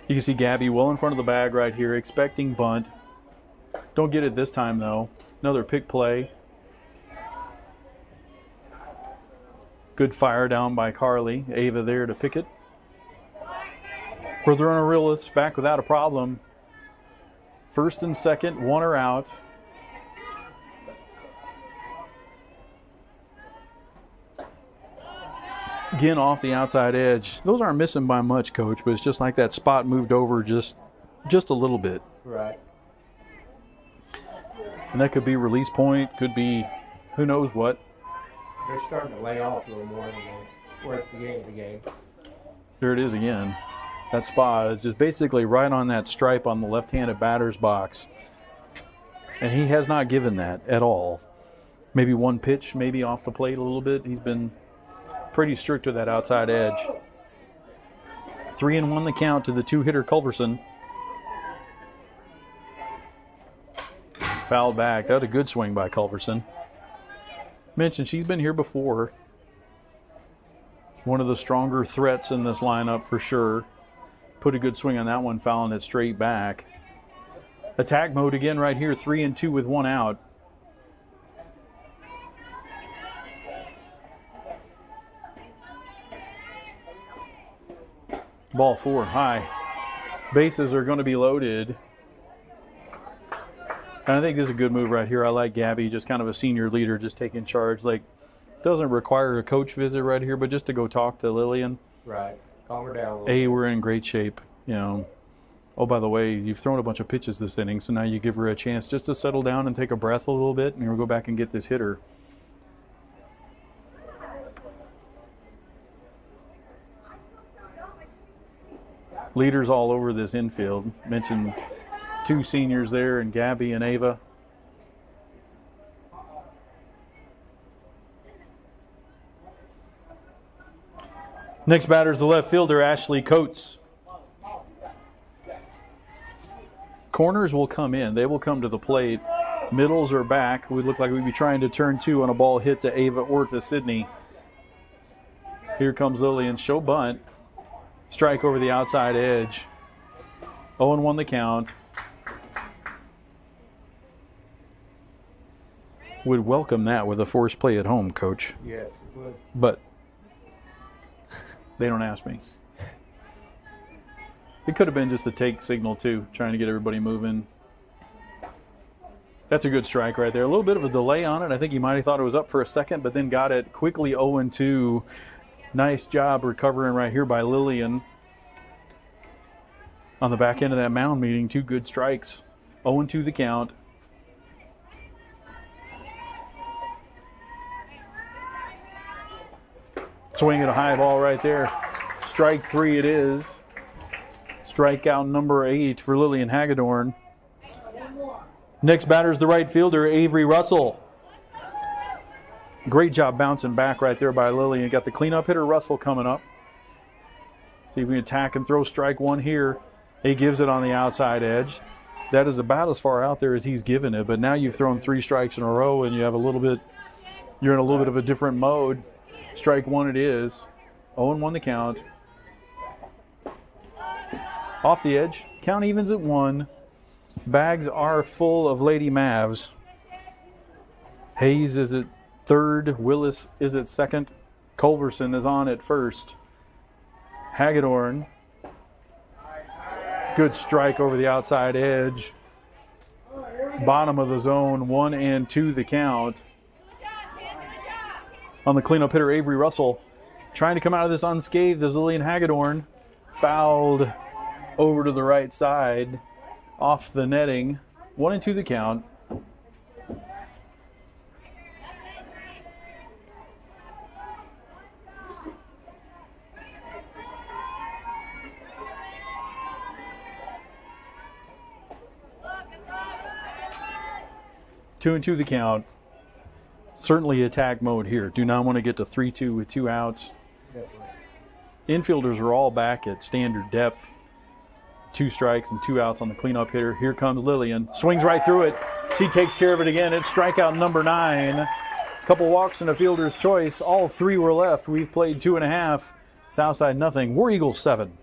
You can see Gabby well in front of the bag right here, expecting bunt. Don't get it this time, though. Another pick play. Good fire down by Carly. Ava there to pick it. We're throwing a realist back without a problem. First and second, one are out. Again, off the outside edge. Those aren't missing by much, Coach, but it's just like that spot moved over just a little bit. Right. And that could be release point, could be who knows what. They're starting to lay off a little more than they were at the beginning of the game. There it is again. That spot is just basically right on that stripe on the left-handed batter's box. And he has not given that at all. Maybe one pitch, maybe off the plate a little bit. He's been pretty strict with that outside edge. 3-1 the count to the two-hitter Culverson. Fouled back. That was a good swing by Culverson. Mentioned she's been here before. One of the stronger threats in this lineup for sure. Put a good swing on that one, fouling it straight back. Attack mode again right here, 3-2 with one out. Ball four, high. Bases are going to be loaded. And I think this is a good move right here. I like Gabby, just kind of a senior leader, just taking charge. Like, doesn't require a coach visit right here, but just to go talk to Lillian. Right. Calm her down a little Hey, bit. we're in great shape. You know. Oh, by the way, you've thrown a bunch of pitches this inning, so now you give her a chance just to settle down and take a breath a little bit, and we'll go back and get this hitter. Leaders all over this infield. Mentioned two seniors there, and Gabby and Ava. Next batter is the left fielder, Ashley Coates. Corners will come in. They will come to the plate. Middles are back. We look like we'd be trying to turn two on a ball hit to Ava or to Sydney. Here comes Lillian. Show bunt. Strike over the outside edge. 0-1 the count. Would welcome that with a forced play at home, Coach. Yes, we would. But they don't ask me. It could have been just a take signal, too, trying to get everybody moving. That's a good strike right there. A little bit of a delay on it. I think he might have thought it was up for a second, but then got it quickly 0-2. Nice job recovering right here by Lillian. On the back end of that mound meeting, two good strikes. 0-2 the count. Swing at a high ball right there. Strike three it is. Strikeout number 8 for Lillian Hagedorn. Next batter is the right fielder, Avery Russell. Great job bouncing back right there by Lillian. Got the cleanup hitter Russell coming up. See if we can attack and throw strike one here. He gives it on the outside edge. That is about as far out there as he's given it, but now you've thrown 3 strikes in a row and you have you're in a little bit of a different mode. Strike one it is. 0-1 the count. Off the edge. Count evens at 1. Bags are full of Lady Mavs. Hayes is at third. Willis is at second. Culverson is on at first. Hagedorn. Good strike over the outside edge. Bottom of the zone. 1-2 the count. On the cleanup hitter, Avery Russell. Trying to come out of this unscathed is Lillian Hagedorn. Fouled over to the right side. Off the netting. 1-2 the count. Two and two the count. Certainly attack mode here. Do not want to get to 3-2 with 2 outs. definitely. Infielders are all back at standard depth. 2 strikes and 2 outs on the cleanup hitter. Here comes Lillian. Swings right through it. She takes care of it again. It's strikeout number 9. Couple walks and a fielder's choice. All 3 were left. We've played 2.5. Southside nothing. War Eagles 7.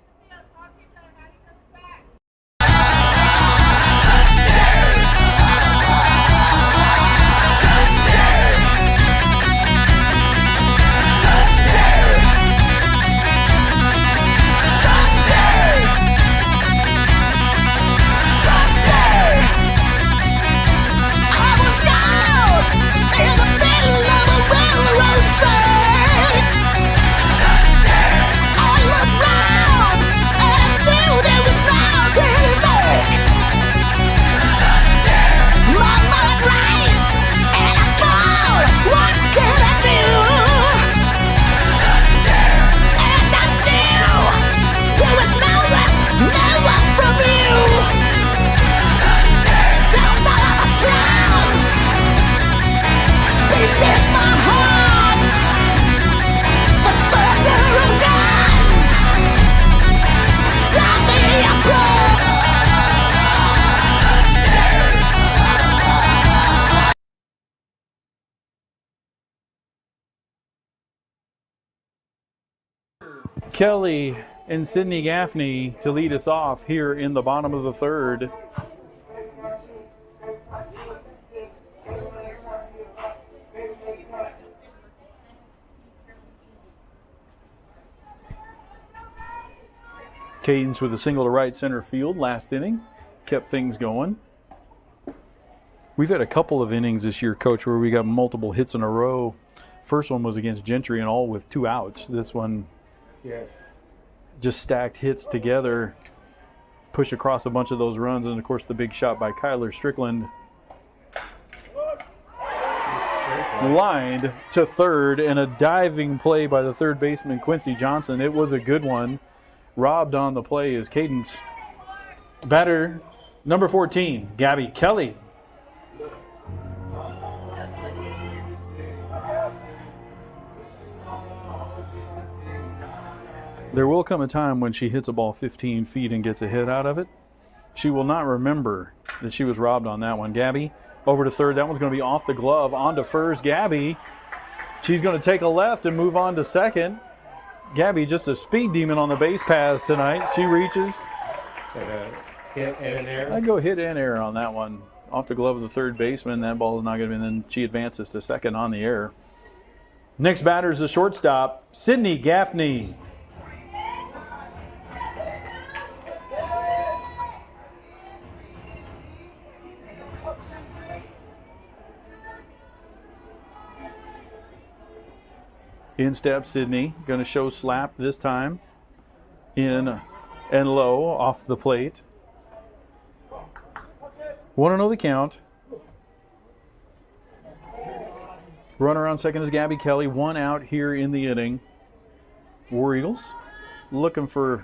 Kelly and Sydney Gaffney to lead us off here in the bottom of the 3rd. Cadence with a single to right center field last inning. Kept things going. We've had a couple of innings this year, Coach, where we got multiple hits in a row. First one was against Gentry and all with 2 outs. This one, yes, just stacked hits together, push across a bunch of those runs, and of course the big shot by Kyler Strickland. Lined to third, and a diving play by the third baseman Quincy Johnson. It was a good one. Robbed on the play is Cadence. Batter number 14, Gabby Kelly. There will come a time when she hits a ball 15 feet and gets a hit out of it. She will not remember that she was robbed on that one. Gabby over to third. That one's going to be off the glove. On to first. Gabby. She's going to take a left and move on to second. Gabby just a speed demon on the base paths tonight. She reaches. Hit and an error. I'd go hit and error on that one. Off the glove of the third baseman. That ball is not going to be. And then she advances to second on the error. Next batter is the shortstop, Sydney Gaffney. In steps Sydney, going to show slap this time. In and low off the plate. 1-0 the count. Runner on second is Gabby Kelly. 1 out here in the inning. War Eagles looking to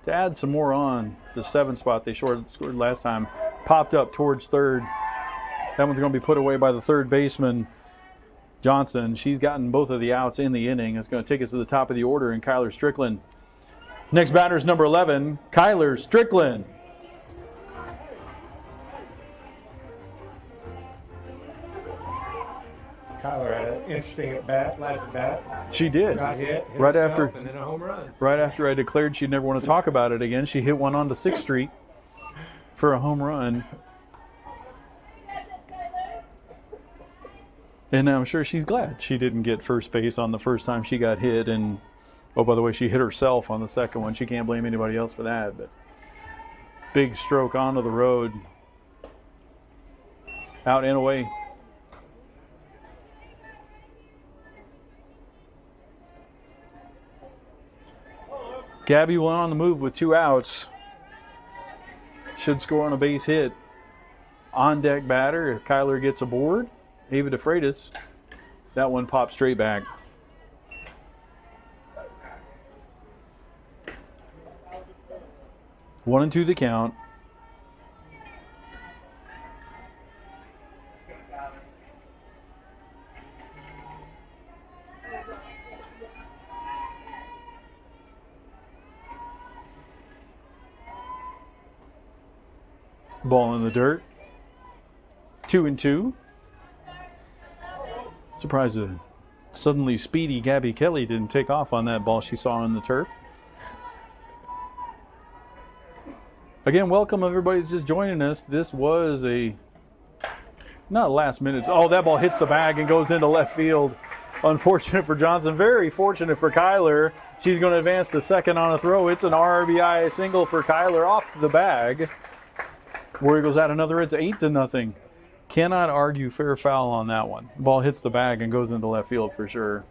add some more on the 7 spot they scored last time. Popped up towards third. That one's going to be put away by the third baseman, Johnson. She's gotten both of the outs in the inning. It's going to take us to the top of the order in Kyler Strickland. Next batter is number 11, Kyler Strickland. Kyler had an interesting last at bat. She did. Got hit right herself, after, and then a home run. Right after I declared she'd never want to talk about it again, she hit one onto 6th Street for a home run. And I'm sure she's glad she didn't get first base on the first time she got hit. And, oh, by the way, she hit herself on the second one. She can't blame anybody else for that. But big stroke onto the road. Out and away. Gabby went on the move with 2 outs. Should score on a base hit. On deck batter if Kyler gets aboard. Ava DeFreitas. That one popped straight back. One and 2 the count. Ball in the dirt. 2-2. Surprised that suddenly speedy Gabby Kelly didn't take off on that ball she saw on the turf. Again, welcome everybody who's just joining us. This was not last minute. Oh, that ball hits the bag and goes into left field. Unfortunate for Johnson. Very fortunate for Kyler. She's going to advance to second on a throw. It's an RBI single for Kyler off the bag. War Eagles at another. It's 8-0. Cannot argue fair foul on that one. Ball hits the bag and goes into left field for sure.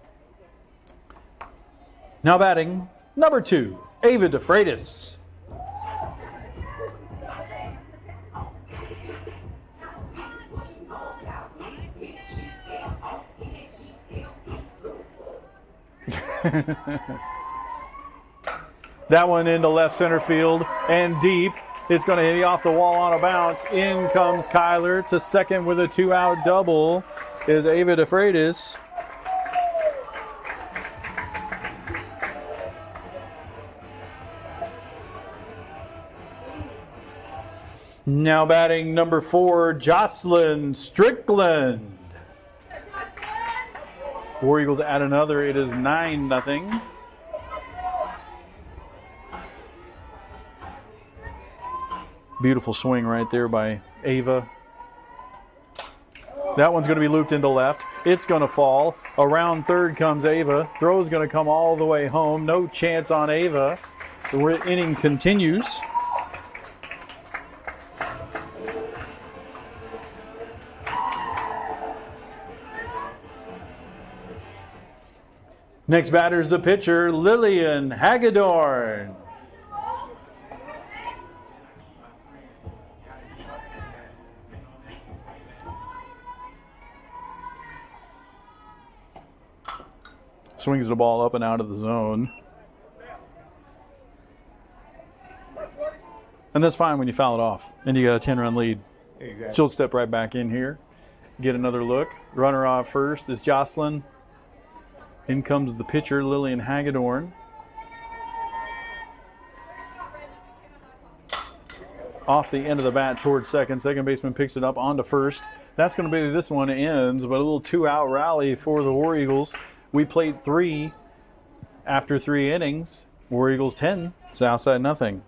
Now batting, number 2, Ava DeFreitas. That one into left center field and deep. It's going to hit off the wall on a bounce. In comes Kyler to second with a 2-out double is Ava DeFreitas. Now batting number 4, Jocelyn Strickland. War Eagles add another. It is 9-0. Beautiful swing right there by Ava. That one's going to be looped into left. It's going to fall. Around third comes Ava. Throw is going to come all the way home. No chance on Ava. The inning continues. Next batter's the pitcher, Lillian Hagedorn. Swings the ball up and out of the zone. And that's fine when you foul it off and you got a 10-run lead. Exactly. She'll step right back in here, get another look. Runner off first is Jocelyn. In comes the pitcher, Lillian Hagedorn. Off the end of the bat towards second. Second baseman picks it up onto first. That's going to be this one ends, but a little 2-out rally for the War Eagles. We played 3 after 3 innings. War Eagles 10, Southside nothing.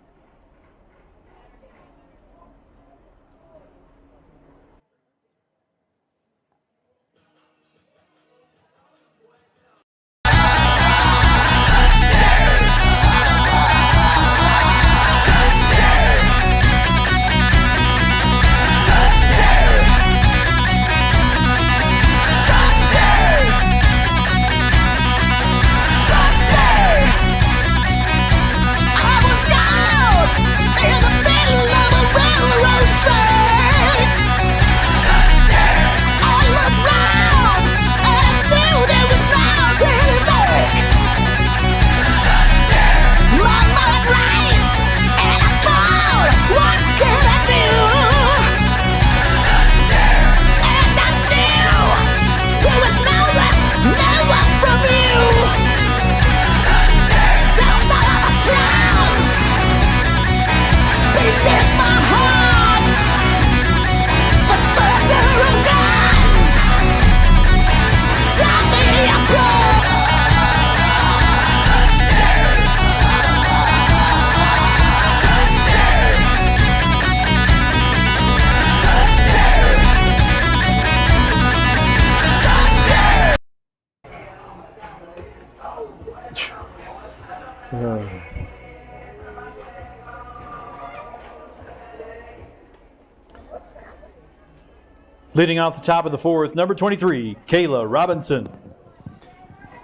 Leading off the top of the 4th, number 23, Kayla Robinson.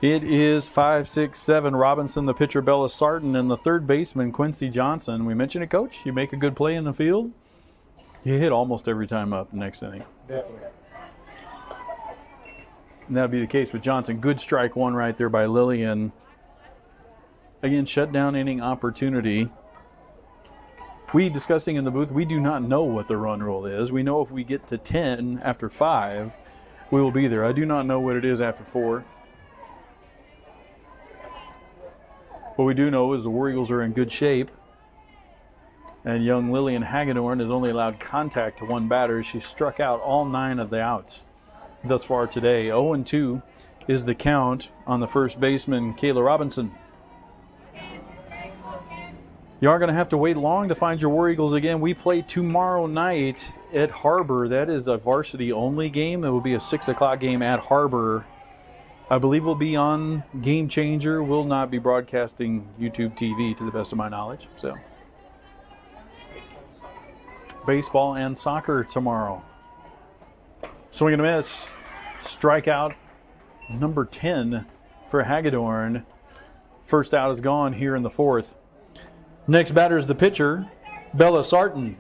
It is 5, 6, 7. Robinson, the pitcher, Bella Sarton, and the third baseman, Quincy Johnson. We mentioned it, Coach. You make a good play in the field, you hit almost every time up next inning. Definitely. And that'd be the case with Johnson. Good strike one right there by Lillian. Again, shutdown inning opportunity. We discussing in the booth, we do not know what the run rule is. We know if we get to 10 after 5, we will be there. I do not know what it is after 4. What we do know is the War Eagles are in good shape. And young Lillian Hagedorn has only allowed contact to one batter. She struck out all 9 of the outs thus far today. 0-2 is the count on the first baseman, Kayla Robinson. You aren't going to have to wait long to find your War Eagles again. We play tomorrow night at Harbor. That is a varsity-only game. It will be a 6 o'clock game at Harbor. I believe we'll be on Game Changer. We'll not be broadcasting YouTube TV to the best of my knowledge. So, baseball and soccer tomorrow. Swing and a miss. Strikeout number 10 for Hagedorn. First out is gone here in the 4th. Next batter is the pitcher, Bella Sarton.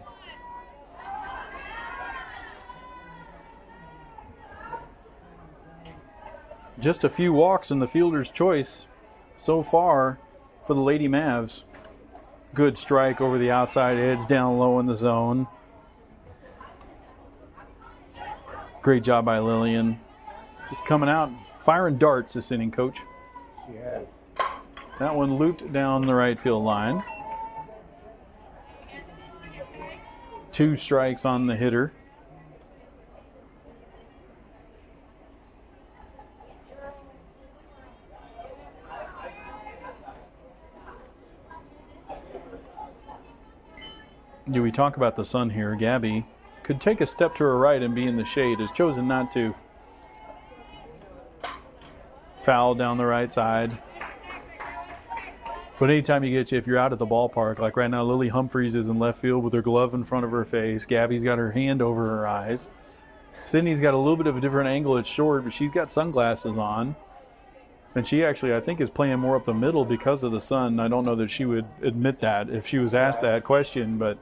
Just a few walks in the fielder's choice so far for the Lady Mavs. Good strike over the outside edge, down low in the zone. Great job by Lillian. Just coming out, firing darts this inning, Coach. Yes. That one looped down the right field line. 2 strikes on the hitter. Do we talk about the sun here? Gabby could take a step to her right and be in the shade, has chosen not to. Foul down the right side. But anytime if you're out at the ballpark, like right now, Lily Humphreys is in left field with her glove in front of her face. Gabby's got her hand over her eyes. Sydney's got a little bit of a different angle at short, but she's got sunglasses on. And she actually, I think, is playing more up the middle because of the sun. I don't know that she would admit that if she was asked that question, but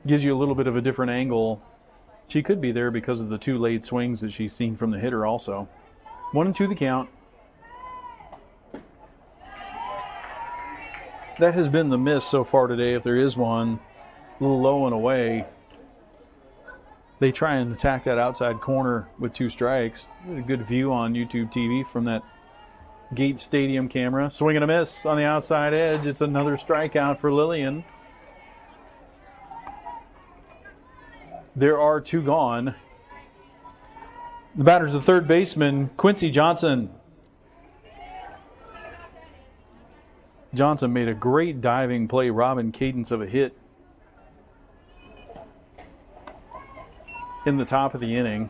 gives you a little bit of a different angle. She could be there because of the 2 late swings that she's seen from the hitter also. 1-2 the count. That has been the miss so far today, if there is one. A little low and away. They try and attack that outside corner with 2 strikes. A good view on YouTube TV from that Gate Stadium camera. Swing and a miss on the outside edge. It's another strikeout for Lillian. There are 2 gone. The batter's the third baseman, Quincy Johnson. Johnson made a great diving play, robbing cadence of a hit in the top of the inning.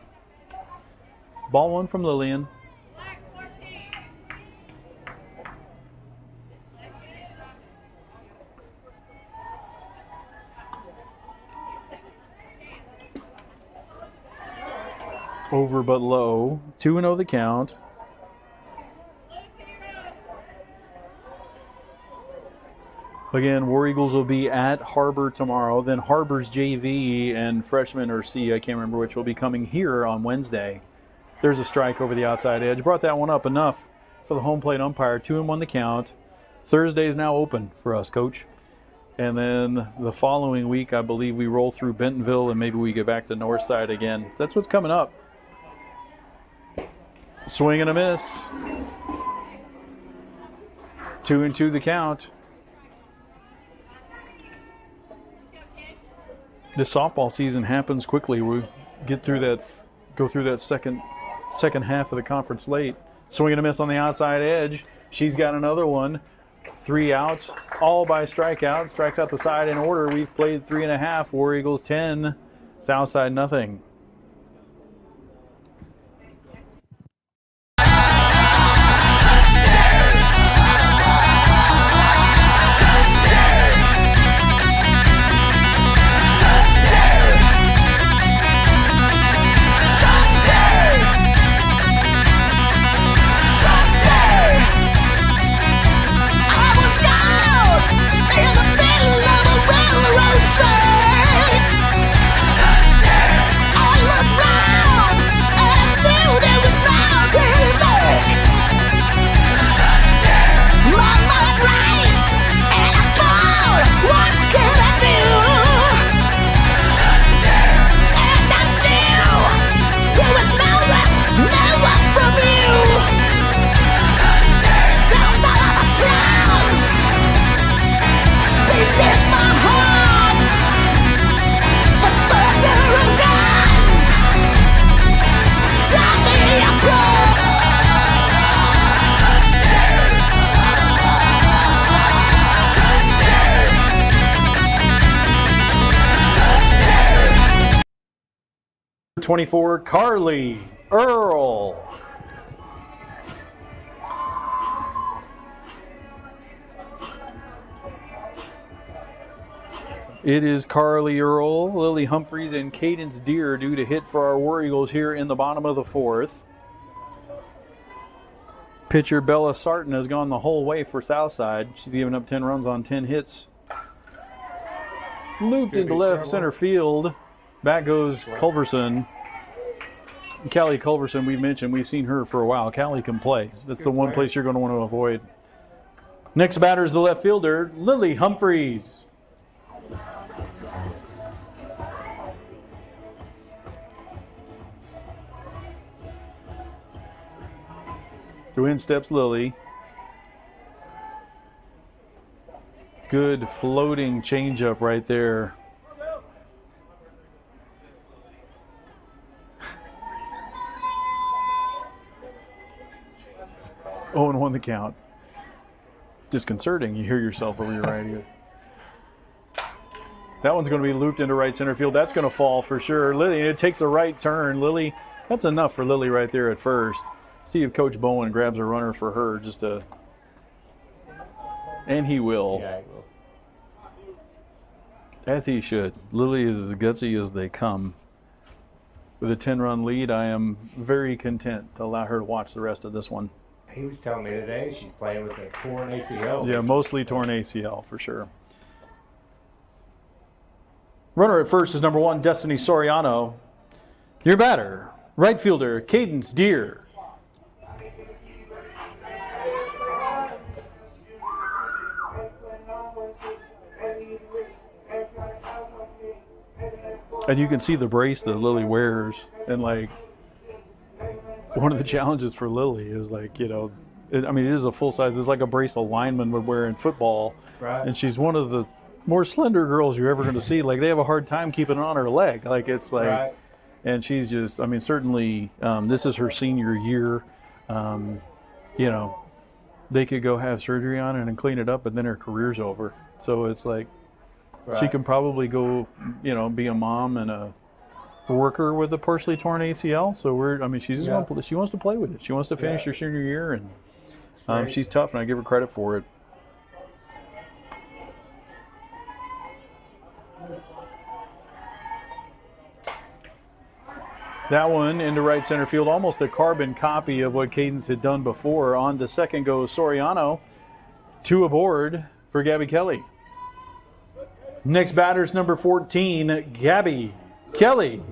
Ball 1 from Lillian. Over but low. 2-0 the count. Again, War Eagles will be at Harbor tomorrow. Then Harbor's JV and freshman or C, I can't remember which, will be coming here on Wednesday. There's a strike over the outside edge. Brought that one up enough for the home plate umpire. 2-1 the count. Thursday is now open for us, Coach. And then the following week, I believe we roll through Bentonville and maybe we get back to Northside again. That's what's coming up. Swing and a miss. 2-2 the count. This softball season happens quickly. We get through that, go through that second half of the conference late. Swing and a miss on the outside edge. She's got another one. 3 outs, all by strikeout. Strikes out the side in order. We've played 3.5. War Eagles 10, Southside nothing. 24, Carly Earl. It is Carly Earl, Lily Humphreys, and Cadence Deer due to hit for our War Eagles here in the bottom of the 4th. Pitcher Bella Sarton has gone the whole way for Southside. She's given up 10 runs on 10 hits. Looped into left center field. Back goes Culverson. Callie Culverson, we've mentioned, we've seen her for a while. Callie can play. That's the one place you're going to want to avoid. Next batter is the left fielder, Lily Humphreys. To in steps Lily. Good floating changeup right there. 0-1 the count. Disconcerting. You hear yourself over your right ear. That one's going to be looped into right center field. That's going to fall for sure. Lily, it takes a right turn. Lily, that's enough for Lily right there at first. See if Coach Bowen grabs a runner for her just to. And he will. Yeah, he will. As he should. Lily is as gutsy as they come. With a 10-run lead, I am very content to allow her to watch the rest of this one. He was telling me today she's playing with a torn ACL. Yeah, mostly torn ACL for sure. Runner at first is number 1, Destiny Soriano. Your batter, right fielder, Cadence Deer. And you can see the brace that Lily wears. And, like, one of the challenges for Lily is, like, you know, it is a full size. It's like a brace a lineman would wear in football. Right. And she's one of the more slender girls you're ever going to see. Like, they have a hard time keeping it on her leg. Like, it's like, right. And she's just, certainly this is her senior year. You know, they could go have surgery on it and clean it up, but then her career's over. So it's like, she can probably go, you know, be a mom and a worker with a partially torn ACL. So she's just gonna, she wants to play with it. She wants to finish her senior year, and she's tough, and I give her credit for it. That one into right center field, almost a carbon copy of what Cadence had done before. On to second goes Soriano. 2 aboard for Gabby Kelly. Next batter's number 14, Gabby Kelly.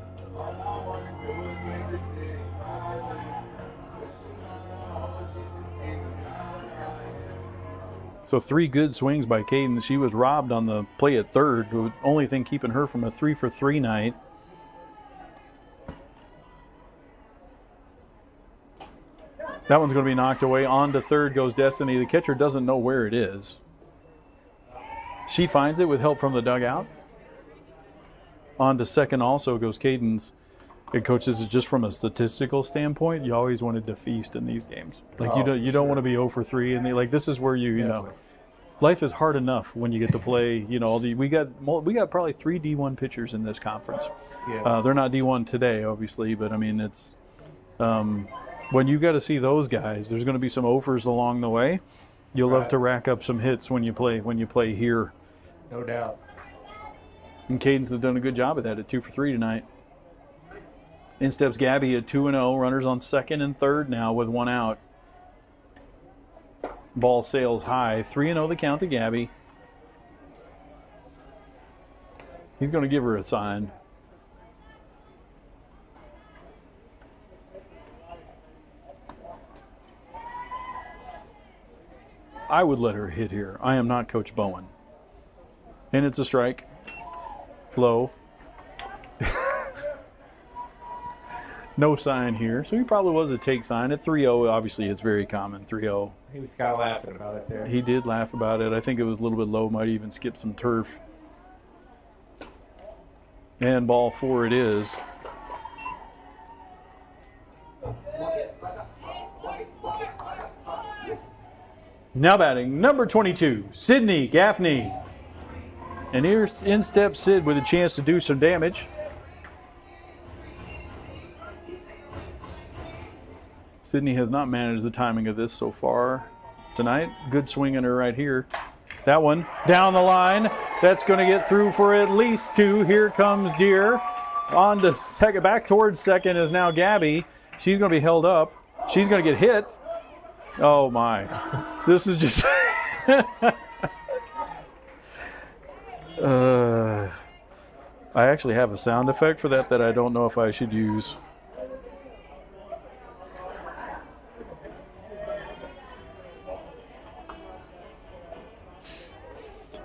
So 3 good swings by Cadence. She was robbed on the play at third. The only thing keeping her from a 3-for-3 night. That one's going to be knocked away. On to third goes Destiny. The catcher doesn't know where it is. She finds it with help from the dugout. On to second also goes Cadence. And coach, this is just from a statistical standpoint. You always wanted to feast in these games. Like you don't want to be 0-for-3, and like this is where you know, life is hard enough when you get to play. You know, we got probably 3 D1 pitchers in this conference. Yes. They're not D1 today, obviously, but I mean it's when you got to see those guys. There's going to be some offers along the way. You'll love to rack up some hits when you play here. No doubt. And Cadence has done a good job of that at 2-for-3 tonight. In steps Gabby at 2-0. Runners on second and third now with 1 out. Ball sails high. 3-0 the count to Gabby. He's going to give her a sign. I would let her hit here. I am not Coach Bowen. And it's a strike. Low. No sign here. So he probably was a take sign. At 3-0, obviously it's very common. 3-0. He was kind of laughing about it there. He did laugh about it. I think it was a little bit low. Might even skip some turf. And ball 4 it is. Now batting, number 22, Sydney Gaffney. And here's in steps Sid with a chance to do some damage. Sydney has not managed the timing of this so far tonight. Good swing in her right here. That one down the line. That's going to get through for at least 2. Here comes Deere. On to second, back towards second is now Gabby. She's going to be held up. She's going to get hit. Oh my. This is just I actually have a sound effect for that I don't know if I should use.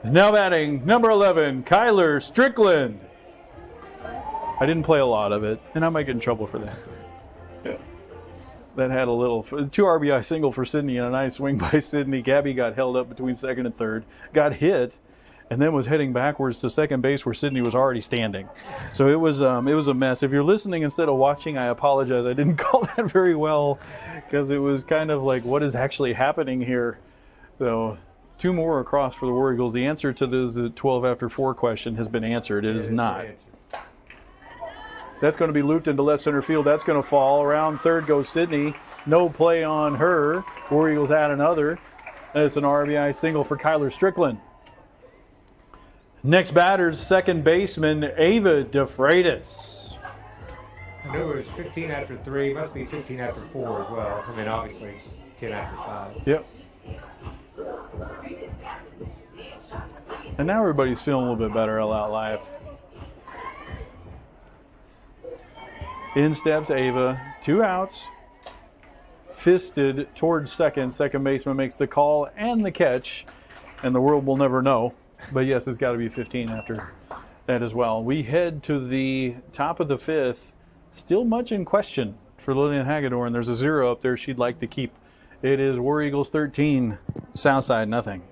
Now batting, number 11, Kyler Strickland. I didn't play a lot of it, and I might get in trouble for that. That had a little 2 RBI single for Sydney and a nice swing by Sydney. Gabby got held up between second and third, got hit, and then was heading backwards to second base where Sydney was already standing. So it was a mess. If you're listening instead of watching, I apologize. I didn't call that very well because it was kind of like, what is actually happening here? So 2 more across for the War Eagles. The answer to the 12 after 4 question has been answered. It is not. That's going to be looped into left center field. That's going to fall. Around third goes Sydney. No play on her. War Eagles add another. And it's an RBI single for Kyler Strickland. Next batter's second baseman, Ava DeFreitas. I knew it was 15 after 3. Must be 15 after 4 as well. I mean, obviously, 10 after 5. Yep. And now everybody's feeling a little bit better about life. In steps Ava, 2 outs. Fisted towards second. Second baseman makes the call and the catch. And the world will never know. But yes, it's got to be 15 after that as well. We head to the top of the 5th. Still much in question for Lillian Hagedorn. There's a 0 up there she'd like to keep. It is War Eagles 13, Southside nothing.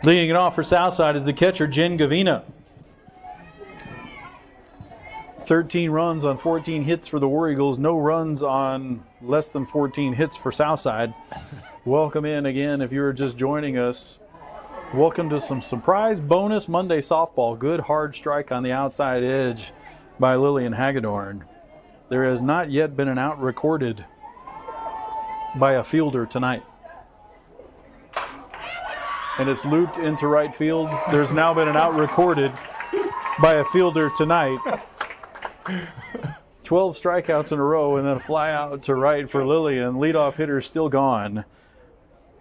Leading it off for Southside is the catcher, Jen Gavina. 13 runs on 14 hits for the War Eagles. No runs on less than 14 hits for Southside. Welcome in again if you're just joining us. Welcome to some surprise bonus Monday softball. Good hard strike on the outside edge by Lillian Hagedorn. There has not yet been an out recorded by a fielder tonight. And it's looped into right field. There's now been an out recorded by a fielder tonight. 12 strikeouts in a row and then a fly out to right for Lillian. Leadoff hitter still gone.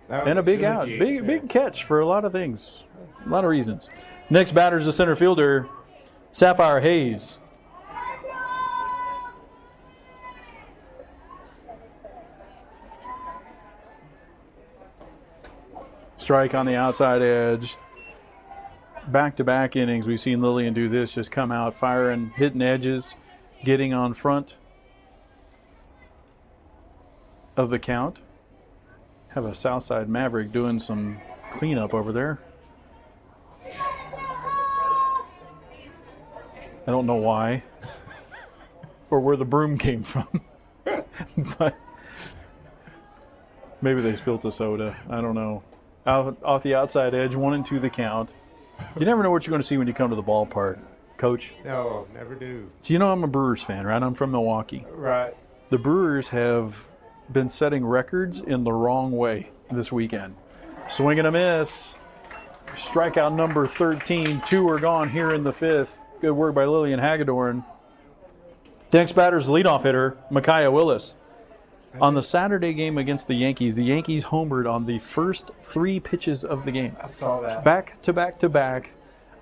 And a big out. Big catch for a lot of things. A lot of reasons. Next batter is the center fielder, Sapphire Hayes. Strike on the outside edge. Back-to-back innings, we've seen Lillian do this, just come out firing, hitting edges, getting on front of the count. Have a Southside Maverick doing some cleanup over there. I don't know why or where the broom came from, but maybe they spilled a soda. I don't know. Out off the outside edge, 1-2 the count. You never know what you're going to see when you come to the ballpark, Coach. No, never do. So you know I'm a Brewers fan, right? I'm from Milwaukee. Right. The Brewers have been setting records in the wrong way this weekend. Swing and a miss. Strikeout number 13. 2 are gone here in the 5th. Good work by Lillian Hagedorn. Next batter's leadoff hitter, Micaiah Willis. On the Saturday game against the Yankees homered on the first 3 pitches of the game. I saw that. Back to back to back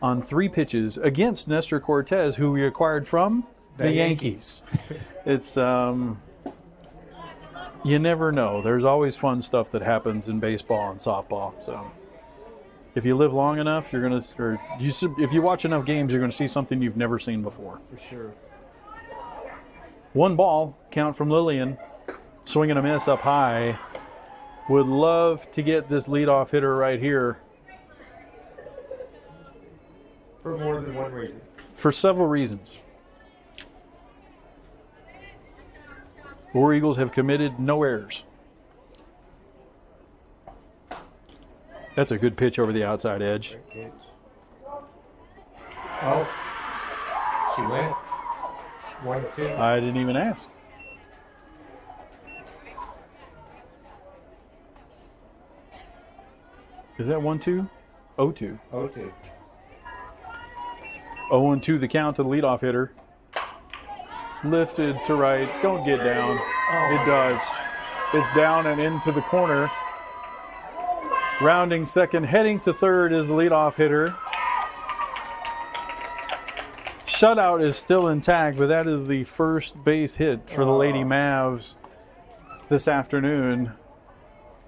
on 3 pitches against Nestor Cortez, who we acquired from the Yankees. It's, you never know. There's always fun stuff that happens in baseball and softball. So if you live long enough, you're going to, or if you watch enough games, you're going to see something you've never seen before. For sure. 1 ball, count from Lillian. Swing and a miss up high. Would love to get this leadoff hitter right here. For more than one reason. For several reasons. War Eagles have committed no errors. That's a good pitch over the outside edge. Great pitch. Oh. She went. 1-2. I didn't even ask. Is that 1-2? 0-2. 0-2. 0-2 the count to the leadoff hitter. Lifted to right. Don't get down. It does. It's down and into the corner. Rounding second, heading to third is the leadoff hitter. Shutout is still intact, but that is the first base hit for the Lady Mavs this afternoon.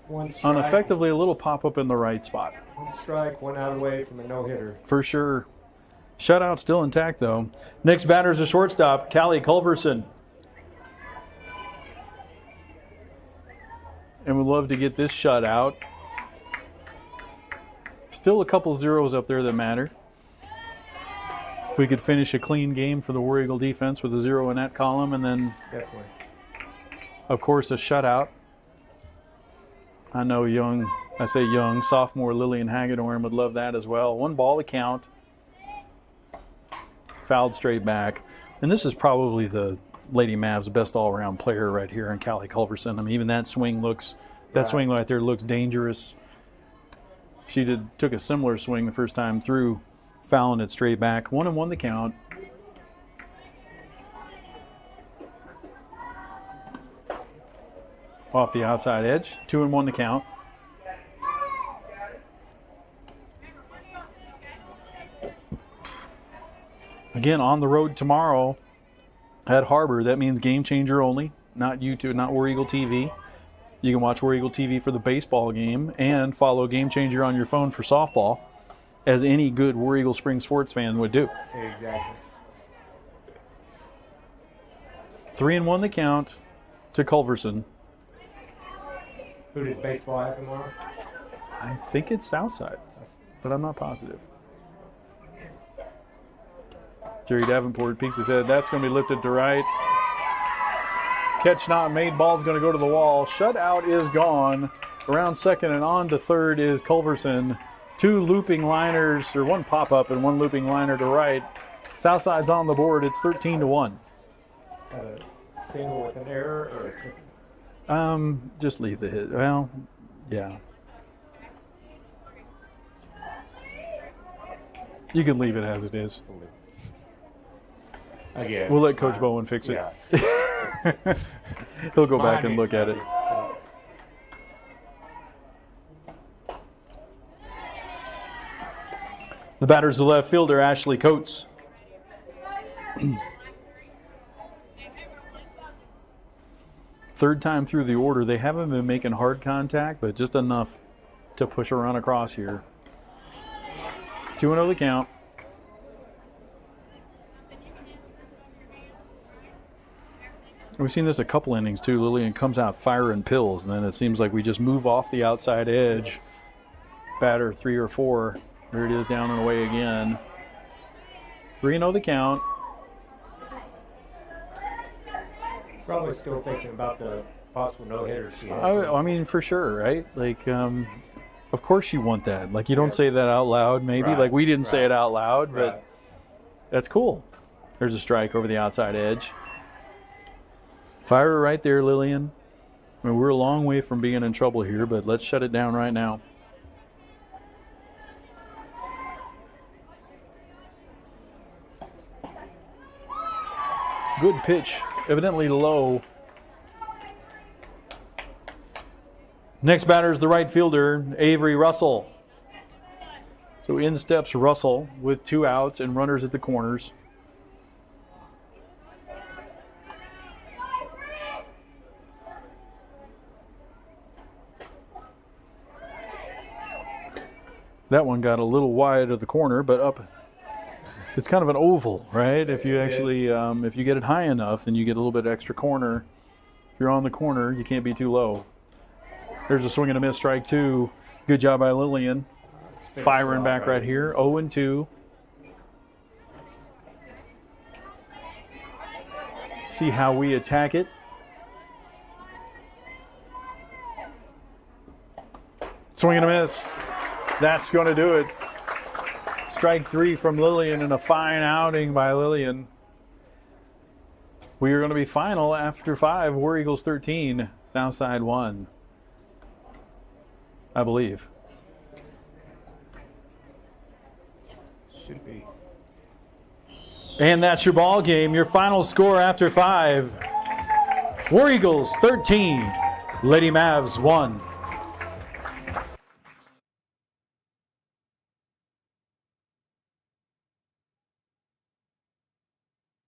1 strike. On effectively a little pop-up in the right spot. 1 strike, 1 out away from a no-hitter. For sure. Shutout still intact, though. Next batter is a shortstop, Callie Culverson. And we'd love to get this shutout. Still a couple zeros up there that matter. If we could finish a clean game for the War Eagle defense with a 0 in that column, and then, Definitely. of course, a shutout. I know sophomore Lillian Hagedorn would love that as well. 1 ball to count. Fouled straight back. And this is probably the Lady Mavs' best all-around player right here in Callie Culverson. I mean, even that swing swing right there looks dangerous. She took a similar swing the first time through, fouling it straight back. 1-1 the count. Off the outside edge. 2-1 the count. Again, on the road tomorrow at Harbor. That means game changer only, not YouTube, not War Eagle TV. You can watch War Eagle TV for the baseball game and follow Game Changer on your phone for softball, as any good War Eagle Spring sports fan would do. Exactly. 3-1 the count to Culverson. Who does baseball have tomorrow? I think it's Southside, but I'm not positive. Jerry Davenport peeks his head. That's going to be lifted to right. Catch not made. Ball's going to go to the wall. Shutout is gone. Around second and on to third is Culverson. 2 looping liners, or 1 pop-up and 1 looping liner to right. Southside's on the board. It's 13-1. A single with an error or a triple? Just leave the hit. Well, yeah. You can leave it as it is. Again. We'll let Coach Bowen fix it. Yeah. He'll go back and look at it. The batter's the left fielder, Ashley Coates. Third time through the order. They haven't been making hard contact, but just enough to push a run across here. 2-0 the count. We've seen this a couple innings too. Lillian comes out firing pills, and then it seems like we just move off the outside edge. Batter 3 or 4. There it is, down and away again. 3-0 the count. Probably still thinking about the possible no-hitter she had. I mean, for sure, right? Like, of course you want that. Like, you don't say that out loud, maybe. Right. Like, we didn't say it out loud, but Right. that's cool. There's a strike over the outside edge. Fire it right there, Lillian. I mean, we're a long way from being in trouble here, but let's shut it down right now. Good pitch, evidently low. Next batter is the right fielder, Avery Russell. So in steps Russell with 2 outs and runners at the corners. That one got a little wide of the corner, but up. It's kind of an oval, right? If you actually, if you get it high enough, then you get a little bit extra corner. If you're on the corner, you can't be too low. There's a swing and a miss, strike 2. Good job by Lillian. Firing back right here, 0-2. See how we attack it. Swing and a miss. That's going to do it. Strike 3 from Lillian and a fine outing by Lillian. We are going to be final after 5. War Eagles 13, Southside 1. I believe. Should be. And that's your ball game. Your final score after 5. War Eagles 13, Lady Mavs 1.